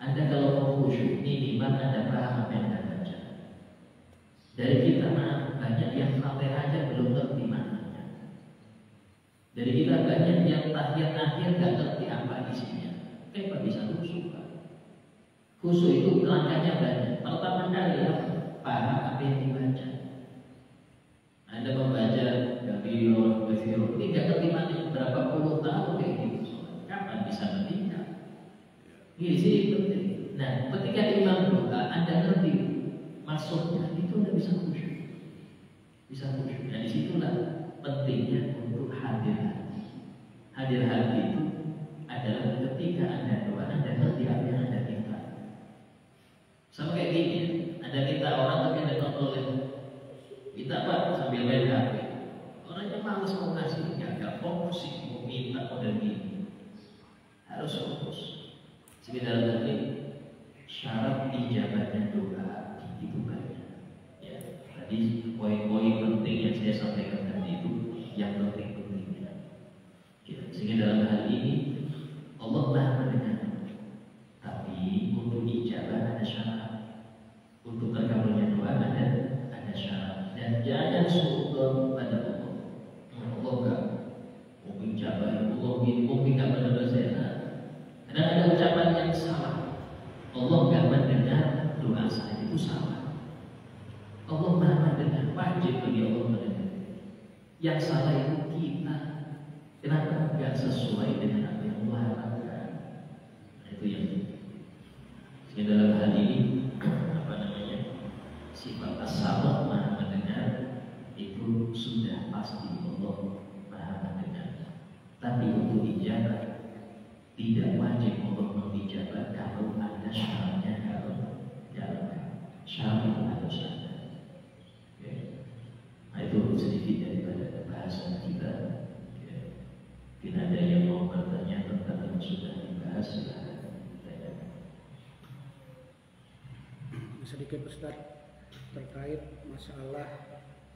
Anda kalau mau khusyuk minimal Anda paham apa yang Anda baca. Dari kita banyak yang Fatihah aja belum ngerti maknanya. Dari kita banyak yang tahiyat akhir gak ngerti apa isinya. Kenapa bisa khusyuk? Khusyuk itu langkahnya banyak. Pertama kali paham apa yang dibaca. Anda membaca Kabirun, Besirun, ini gak ngerti maknanya berapa puluh tahun kayak gitu. Kapan bisa meninggal? pentingnya untuk hadir hati. Hadir hati itu adalah ketika Anda doa, Anda ngerti apa yang Anda minta. Sama kayak gini, Anda minta orang tapi Anda nggak boleh. Kita apa? Sambil main HP. Orangnya malas mau ngasih, nggak fokus sih mau minta model gini. Harus fokus. Sekedar tadi syarat ijabahnya doa itu banyak. Ya, tadi poin-poin penting yang saya sampaikan tadi itu yang penting-pentingnya. Ya, sehingga dalam hal ini Allah Maha mendengar. Tapi untuk ijabah ada syarat. Untuk terkabulnya doa ada syarat. Dan jangan suka pada Allah. Allah enggak mau ijabah Allah mungkin enggak benar saya. Karena ada ucapan yang salah. Allah enggak mendengar doa saya itu salah. Allah Maha mendengar, wajib bagi Allah mendengar. Yang salah itu kita. Kenapa enggak sesuai dengan apa yang Allah harapkan? Nah, itu yang dalam hal ini sifat as-samad Maha mendengar itu sudah pasti Allah Maha mendengar. Tapi untuk ijabah tidak wajib Allah mengijabah kalau ada syaratnya, kalau dalam syarat harus ada. Okay. Nah, itu sedikit daripada bahasan kita. Okay. Tidak ada yang mau bertanya tentang yang sudah dibahas, silahkan ditanyakan. Sedikit Ustaz, terkait masalah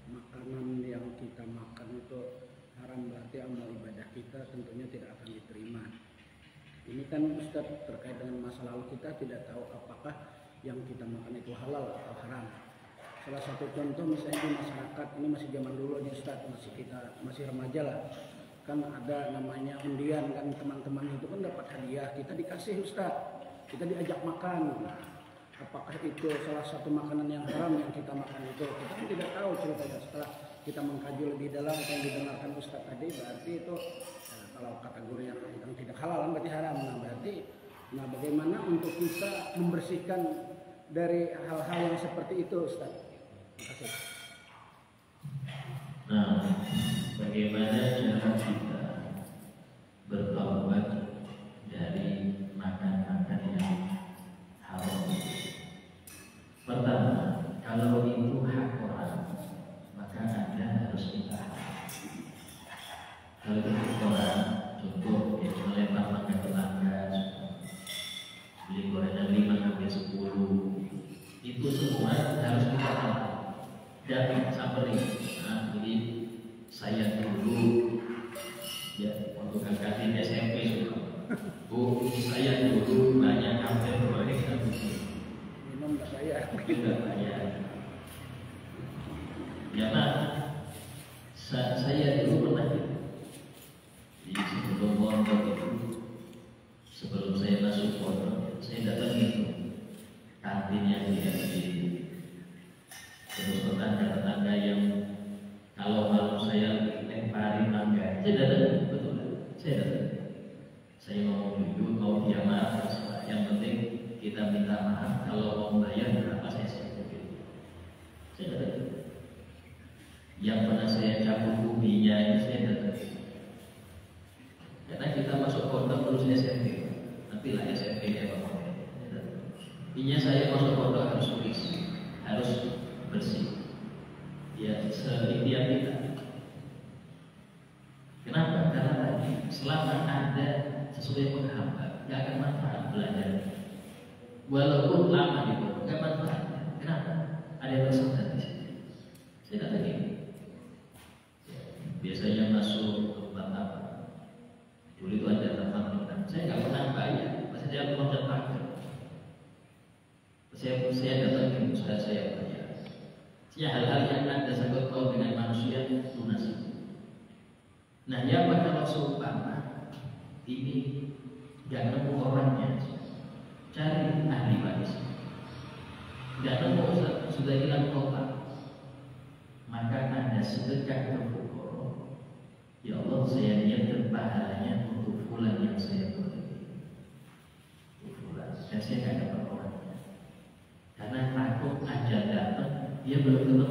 makanan yang kita makan itu haram, berarti amal ibadah kita tentunya tidak akan diterima. Ini kan Ustaz terkait dengan masa lalu kita tidak tahu apakah yang kita makan itu halal atau haram. Salah satu contoh misalnya di masyarakat ini masih zaman dulu nih Ustaz, masih remaja lah. Kan ada namanya undian kan, teman-teman itu kan dapat hadiah, kita dikasih Ustaz, kita diajak makan. Apakah itu salah satu makanan yang haram yang kita makan itu? Kita kan tidak tahu ceritanya. Setelah kita mengkaji lebih dalam apa yang didengarkan Ustaz tadi, berarti itu kalau kategori yang tidak halal berarti haram. Nah bagaimana untuk kita membersihkan dari hal-hal yang seperti itu Ustaz? Terima kasih. Nah, bagaimana cara kita bertaubat dari makan-makan yang haram? Pertama, kalau itu hak orang, maka Anda harus minta hak. Kalau itu hak orang, contoh ya melempar makan tetangga, beli gorengan 5 sampai 10, itu semua harus minta hak. Dan samperin, nah, jadi saya dulu ya waktu kakak SMP suka, Bu, saya dulu banyak hampir gorengan. Enggak bayar. Enggak bayar. Ya Pak, saya dulu pernah di sebelum pondok itu, sebelum saya masuk pondok, saya datang itu kantin yang di terus tetangga-tetangga yang kalau malam saya lemparin mangga, saya datang betul, saya datang. Saya mau jujur, mau dia marah, yang penting kita minta maaf. Kalau mau bayar berapa saya siapkan. Saya datang. Yang pernah saya cabut kubinya itu saya datang. Karena kita masuk pondok terus SMP, tapi lah SMP ya Pak. Intinya saya masuk pondok harus bersih, harus bersih. Ya seikhtiar kita. Kenapa? Karena tadi selama ada sesuai penghambat, nggak akan manfaat belajar. Walaupun lama gitu, nggak manfaat. Kenapa? Ada yang tersendat di sini. Saya kata gini, biasanya masuk tempat apa? Dulu itu ada tempat makan. Saya nggak pernah bayar, masih dia loncat pagar. Saya datang ke saudara saya bayar. Ya hal-hal yang ada sangkut paut dengan manusia lunas. Nah ya kalau seumpama ini nggak nemu orangnya, cari ahli waris. Nggak nemu sudah hilang total, maka Anda sedekah ke fukara. Ya Allah, saya niatkan pahalanya untuk fulan yang saya beri. Fulan, dan saya nggak dapat orangnya, karena takut ajal datang dia belum ketemu.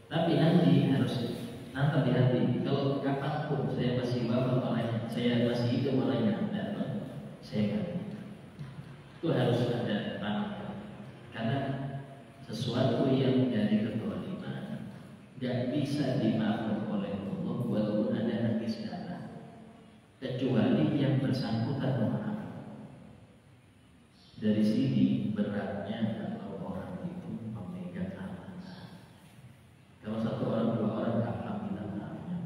Tapi nanti harus nanti di hati. Kalau kapanpun saya masih wafat malahnya, saya masih hidup malahnya, saya ganti. Itu harus ada tanda. Karena sesuatu yang dari kezaliman gak bisa dimaafkan oleh Allah walaupun ada nangis darah, kecuali yang bersangkutan memaafkan. Dari sini beratnya kalau orang itu memegang amanah. Kalau satu orang, dua orang gampang minta maafnya.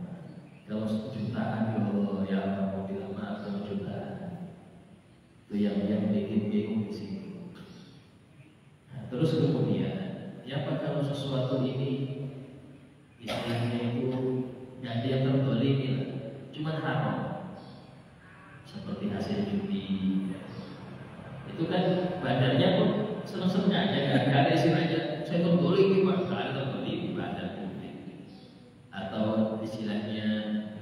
Kalau jutaan, ya Allah mau bilang maaf kalau jutaan. Itu yang bikin bingung di sini. Nah, terus kemudian, ya Pak, kalau sesuatu ini istilahnya itu nggak dia terzalimi lah, cuma haram, seperti hasil judi. Itu kan badannya pun seneng-seneng aja, gak ada istilahnya saya terzalimi Pak, gak ada terzalimi badan publik. Atau istilahnya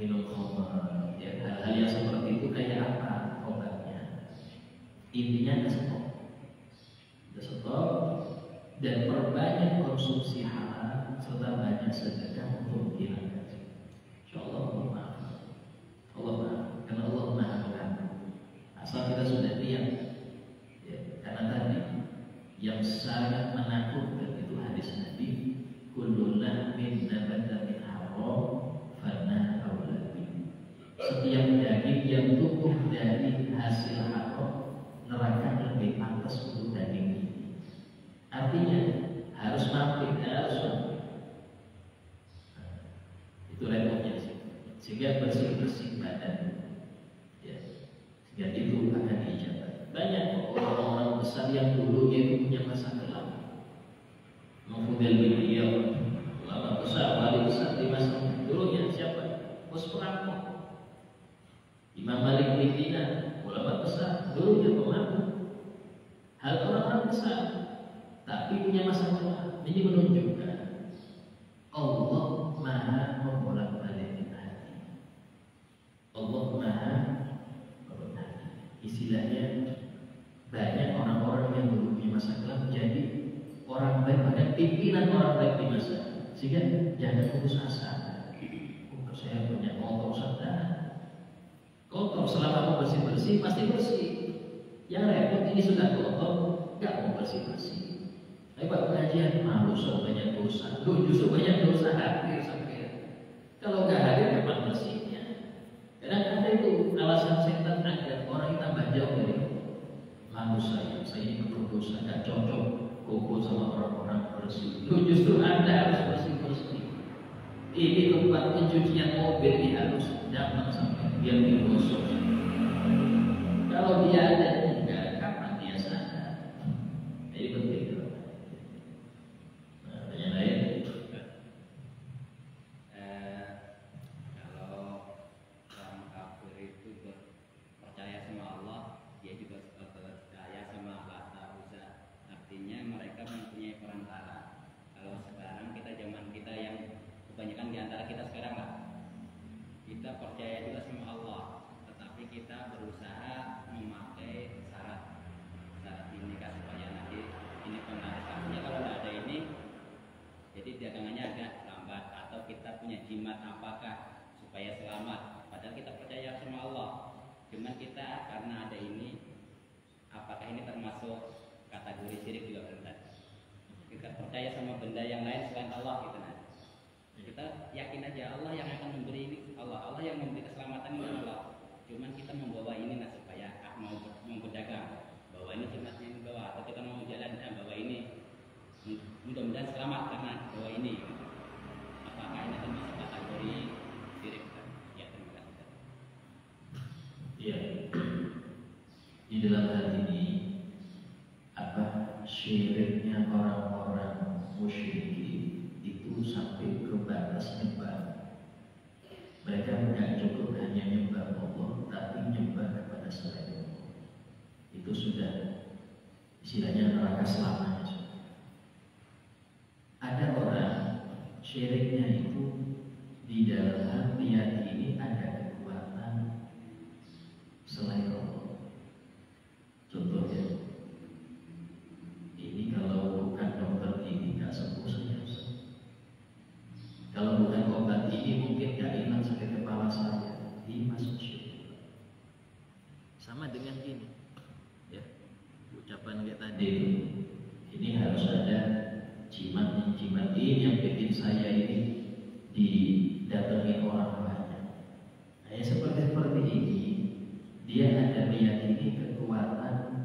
minum khamar, ya, hal-hal yang seperti itu kayak apa obatnya? Intinya stop dan perbanyak konsumsi halal serta banyak sedekah untuk menghilangkan. Insyaallah Allah maaf. Allah maaf, karena Allah Maha Pengampun. Asal kita sudah niat. Ya, karena tadi yang sangat menakutkan itu hadis Nabi, kullu lahmin nabata min haram fana auladi. Setiap daging yang tumbuh dari hasil haram, neraka lebih pantas untuk daging ini. Artinya harus mampir, harus mampir. Itu repotnya sih. Sehingga bersih-bersih badan, ya. Sehingga itu akan diijabah. Banyak orang-orang besar yang dulunya itu punya masa kelam. Mengfudel bin Iyad, ulama besar, wali besar di masa dulunya siapa? Bos perampok. Imam Malik bin Dinar, ulama besar, dulunya pemabuk. Hal orang-orang besar, tapi punya masa kelam. Ini menunjukkan Allah Maha membolak-balik hati. Allah Maha membolak hati. Istilahnya banyak orang-orang yang dulu punya masa kelam jadi orang baik, bahkan pimpinan orang baik di masa. Sehingga jangan putus asa. Saya punya motor sadar. Kotor selama mau bersih-bersih pasti bersih. Yang repot ini sudah kotor, nggak mau bersih-bersih. Tapi Pak pengajian malu so banyak dosa. Lu justru banyak dosa hadir sampai. Kalau nggak hadir kapan bersihnya? Kadang ada itu alasan setan agar orang tambah jauh dari malu saya ini berdosa, nggak cocok kumpul sama orang-orang bersih. Lu justru Anda harus bersih-bersih. Ini tempat pencucian mobil ini harus datang sampai biar digosok. Kalau dia ada enggak, kapan dia sadar? Jadi penting. Nah, tanya lain. Kalau orang kafir itu percaya sama Allah, dia juga percaya sama Lata Uzza. Artinya mereka mempunyai perantara. Kalau sekarang kita zaman kita yang kebanyakan di antara kita sekarang lah, kita percaya juga sama Allah, tetapi kita berusaha memakai syarat ini kan supaya nanti ini penarikannya kalau tidak ada ini, jadi dagangannya agak lambat atau kita punya jimat apakah supaya selamat. Padahal kita percaya sama Allah, cuman kita karena ada ini, apakah ini termasuk kategori syirik juga benar? Kita percaya sama benda yang lain selain Allah gitu nah. Kita yakin aja Allah yang akan memberi ini, Allah yang memberi keselamatan ini Allah. Cuman kita membawa ini nah supaya mau berdagang, bawa ini jimatnya ini bawa, atau kita mau jalan bawa ini, mudah-mudahan selamat karena bawa ini. Apakah ini termasuk kategori syirik? Ya terima kasih. Iya. Di dalam hal ini apa syiriknya orang-orang musyrikin itu sampai ke batas nyembah. Mereka tidak cukup hanya nyembah Allah, tapi nyembah kepada selain Allah. Itu sudah istilahnya neraka selamanya. Ada orang syiriknya itu di dalam hati ini ada kekuatan selain Allah. Contohnya, ini kalau bukan dokter ini nggak sembuh saja. Kalau bukan ini mungkin gak ingat sakit kepala saya, ini masuk syurga. Sama dengan gini, ya, ucapan kayak tadi itu, ini harus ada jimat ini yang bikin saya ini didatangi orang banyak. Nah, seperti ini, dia ada meyakini kekuatan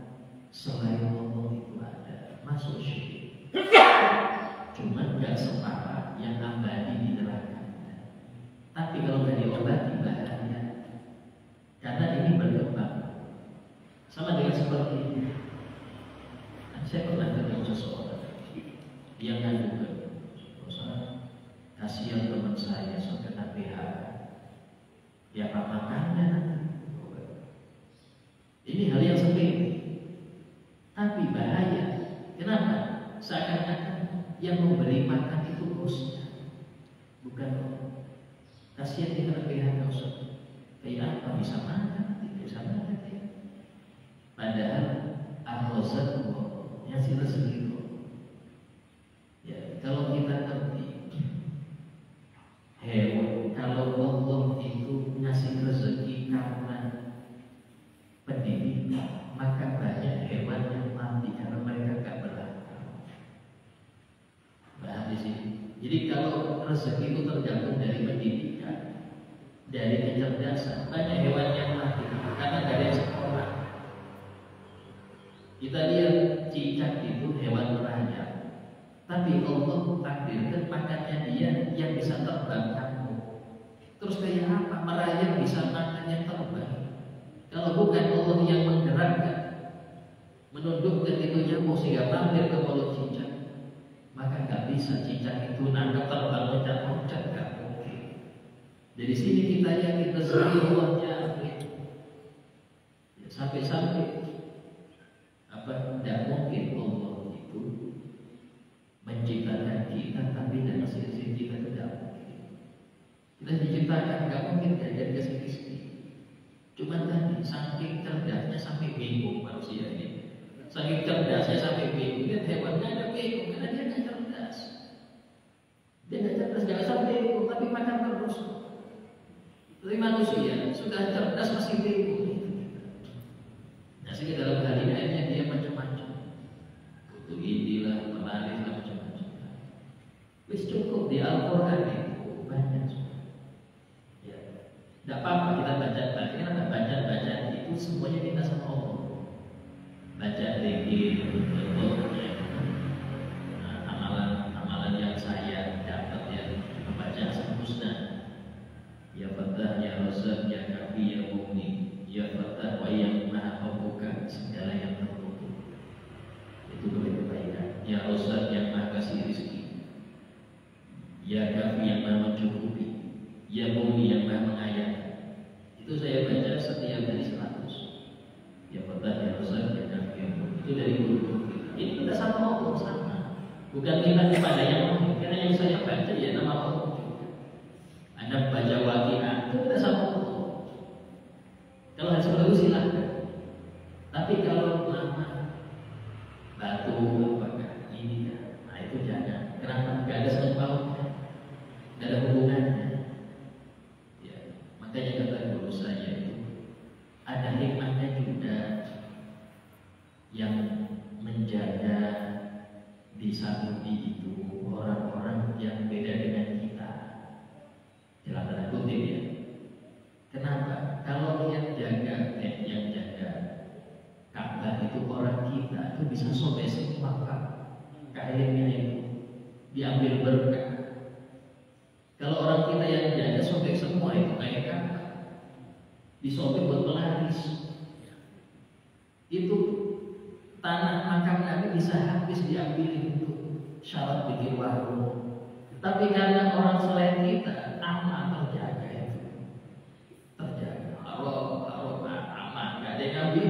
selain Allah itu ada, masuk syurga. Cuma nggak separah yang abadi di neraka. Tapi kalau nggak diobati bahaya, karena ini berkembang. Sama dengan seperti ini. Saya pernah ketemu seseorang yang ngadukan, kasihan teman saya sampai KPH. Ya apa makannya? Ini hal yang sepele, tapi bahaya. Kenapa? Seakan-akan yang memberi makan itu bosnya, bukan Allah. Kasihan dia KPH dosa. Kayak apa bisa makan? Tidak bisa makan. Padahal Ar-Razzaq yang sih rezeki. Ya, kalau kita ngerti hewan, kalau Allah itu ngasih rezeki karena pendidikan, maka banyak hewan yang mati karena mereka gak berakal. Paham di sini. Jadi kalau rezeki itu tergantung dari pendidikan, dari kecerdasan, banyak hewan yang mati karena gak ada yang sekolah. Kita lihat cicak itu hewan merayap, tapi Allah takdirkan makannya dia yang bisa terbang kamu. Terus kayak apa? Merayap bisa makannya terbang. Kalau bukan Allah yang menggerakkan, menundukkan itu nyamuk sehingga mampir ke mulut cicak, maka nggak bisa cicak itu nangkap terbang loncat-loncat, nggak mungkin. Dari sini kita yakin rezeki Allahnya ya, sampai-sampai apa? Tidak mungkin Allah itu menciptakan kita tapi dari sisi kita tidak mungkin. Kita diciptakan nggak mungkin dari sisi. Cuma tadi saking cerdasnya sampai bingung manusia ini. Saking cerdasnya sampai bingung. Lihat hewannya ada bingung karena dia nggak cerdas. Dia nggak cerdas, nggak sampai bingung tapi makan terus. Tapi manusia sudah cerdas masih bingung. Nah, sehingga dalam hal ini akhirnya dia macam-macam. Butuh inilah, menarik lah macam-macam. Wis cukup di Al-Quran itu banyak. Ya, tidak apa-apa kita baca-baca. Karena baca-baca itu semuanya minta sama Allah. Baca zikir, amalan yang saya dapat ya, membaca Al-Husna. Ya Fatah, Ya Razzaq, Ya Kafi, Ya Mughni, Ya Fatah, wa yang Maha Pembuka segala yang tertutup. Itu boleh kebaikan. Ya Razzaq yang Maha kasih rezeki. Ya Kafi yang Maha mencukupi. Ya Mughni yang Maha mengayahi. Itu saya baca setiap hari 100. Ya Fatah, Ya Razzaq, Ya Kafi, Ya Mughni. Itu dari guru kita. Ini kita sama Allah sama. Bukan kita kepada yang lain. Karena yang saya baca ya nama Allah. Anda baca Waqiah itu kita sama Allah. Kalau hal seperti itu silahkan. Tapi kalau nama batu apakah ini kan, nah itu jangan. Kenapa? Gak ada sangkut pautnya, gak ada hubungannya. Ya, makanya kata guru saya itu ada hikmahnya juga yang menjaga di Saudi itu orang-orang yang beda dengan kita. Dalam tanda kutip ya. Kenapa? Kalau yang jaga Ka'bah itu orang kita itu bisa sobek semua kainnya itu diambil berkah. Kalau orang kita yang jaga sobek semua itu kayak Ka'bah, disobek buat pelaris. Itu tanah makam Nabi bisa habis diambil untuk syarat bikin warung. Tapi karena orang selain kita aman terjaga itu. Terjaga. Kalau aman, nggak ada yang ngambil.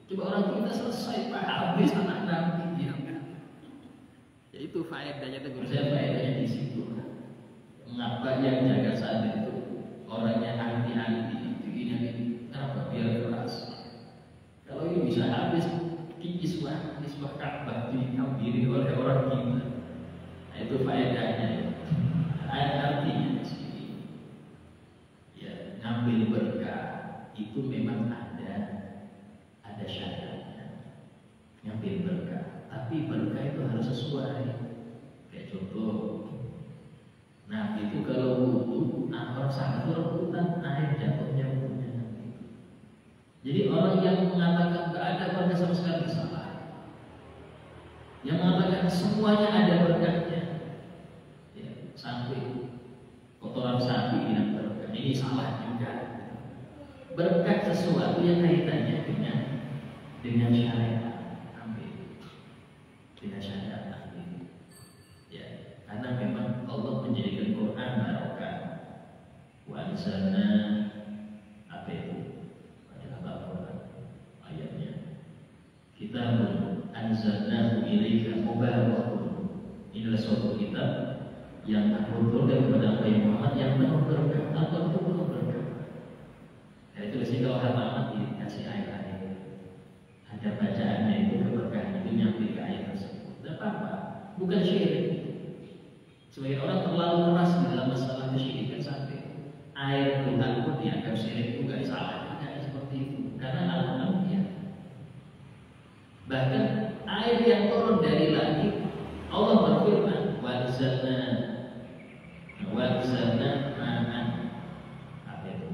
Coba orang kita selesai Pak habis anak Nabi ya. Ya itu faedahnya tegur saya, faedahnya di situ. Mengapa yang jaga saat itu orangnya anti-anti ini kenapa biar keras? Kalau ini bisa habis kiswah Ka'bah diambil oleh orang kita. Nah, itu faedahnya. Artinya itu memang ada syaratnya, nyampe berkah. Tapi berkah itu harus sesuai. Kayak contoh, Nabi itu kalau wudu, orang sangat rebutan air jatuhnya wudunya. Jadi orang yang mengatakan gak ada berkah sama sekali salah. Yang mengatakan semuanya ada berkahnya, ya, sampai kotoran sapi bilang berkah, ini salah juga. Berkah sesuatu yang kaitannya dengan syariat, ambil dengan syariat, ambil. Ya, karena memang Allah menjadikan Quran barokah. Wa anzalna apa itu? Adalah Al-Quran ayatnya. Kita anzalna ilaika mubarakun. Inilah suatu kitab yang aku turunkan kepada Muhammad yang penuh berkah. Al-Quran itu penuh berkah. Ya, itu sih kalau halaman dikasih ayat-ayat, agar bacaannya itu keberkahan itu nyampe ke ayat tersebut. Tidak apa-apa, bukan syirik. Sebagai orang terlalu keras di dalam masalah kesyirikan sampai air Tuhan pun dianggap syirik juga, salah. Tidak seperti itu, karena Al-Quran ya. Bahkan air yang turun dari langit, Allah berfirman, wa anzalna ma'an. Apa itu?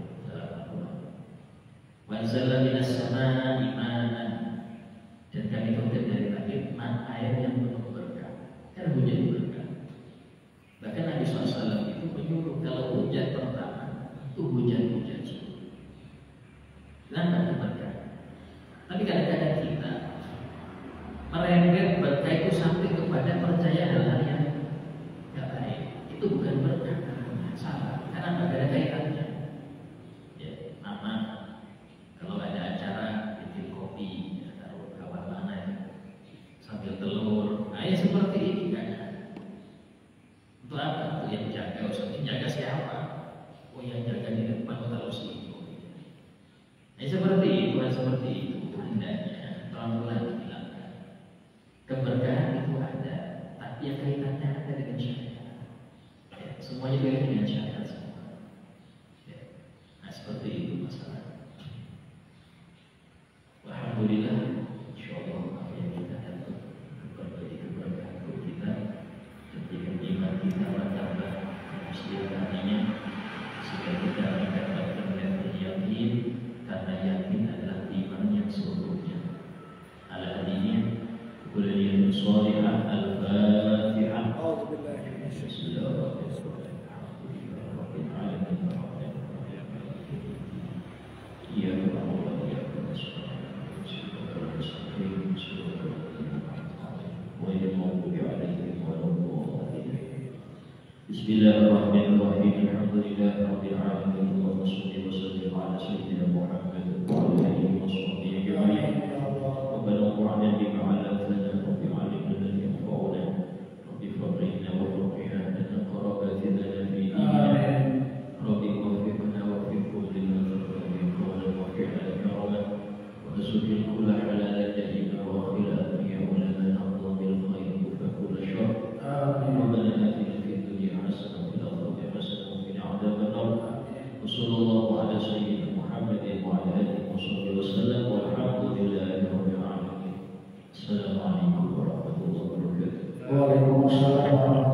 Wa anzalna minas samaa'i ma'an. Dan kami turunkan dari langit air yang penuh berkah. Kan hujan berkah. Bahkan Nabi SAW itu menyuruh kalau hujan pertama itu hujan-hujan subuh. Kenapa itu berkah? Tapi kadang-kadang kita merembet berkah itu sampai kepada percaya hal-hal yang tidak baik. Itu bukan berkah, salah. Karena tidak ada kaitannya. Ya, nama kalau ada acara bikin kopi, taruh kawan mana ya, sambil telur. Nah, ya seperti ini kan. Untuk apa? Untuk yang jaga. Jaga siapa? Oh, yang jaga di depan taruh situ. Nah, seperti itu, seperti itu. Hendaknya pelan-pelan dihilangkan. Keberkahan itu ada, tapi yang kaitannya ada dengan syariat. Ya, semuanya kaitan dengan syariat semua. Ya. Nah, seperti itu masalah. Alhamdulillah, insyaallah apa yang kita dapat berbagi keberkahan untuk kita, jadikan iman kita bertambah setiap harinya, sehingga kita mendapatkan yakin, karena yakin adalah iman yang sesungguhnya. Ala hadiniya kuliah sholihah al-Fatihah. Bismillahirrahmanirrahim. Alhamdulillahirabbil alamin. Allahumma shalli wa sallim ala sayyidina Muhammad wa ala alihi wa sahbihi ajma'in. Rabbana qur'ana bima 'allamtana wa bi'ilmina alladhi yanfa'una wa bi fadlika wa ruhina lana qarabatina fi dinina. Rabbi waffiqna wa waffiq lima tuhibbu qawlan wa fi'lan karaman wa rizqil kulla halalan tayyibin wa khilafan ya ulama nahdu bil khair wa kull syarr. Rabbana atina fid dunya hasanah wa fil akhirati hasanah wa qina adzabannar. Wassallallahu ala sayyidina Muhammadin wa ala alihi wa sahbihi wasallam walhamdulillahi rabbil alamin. Assalamualaikum warahmatullahi wabarakatuh. Waalaikumsalam.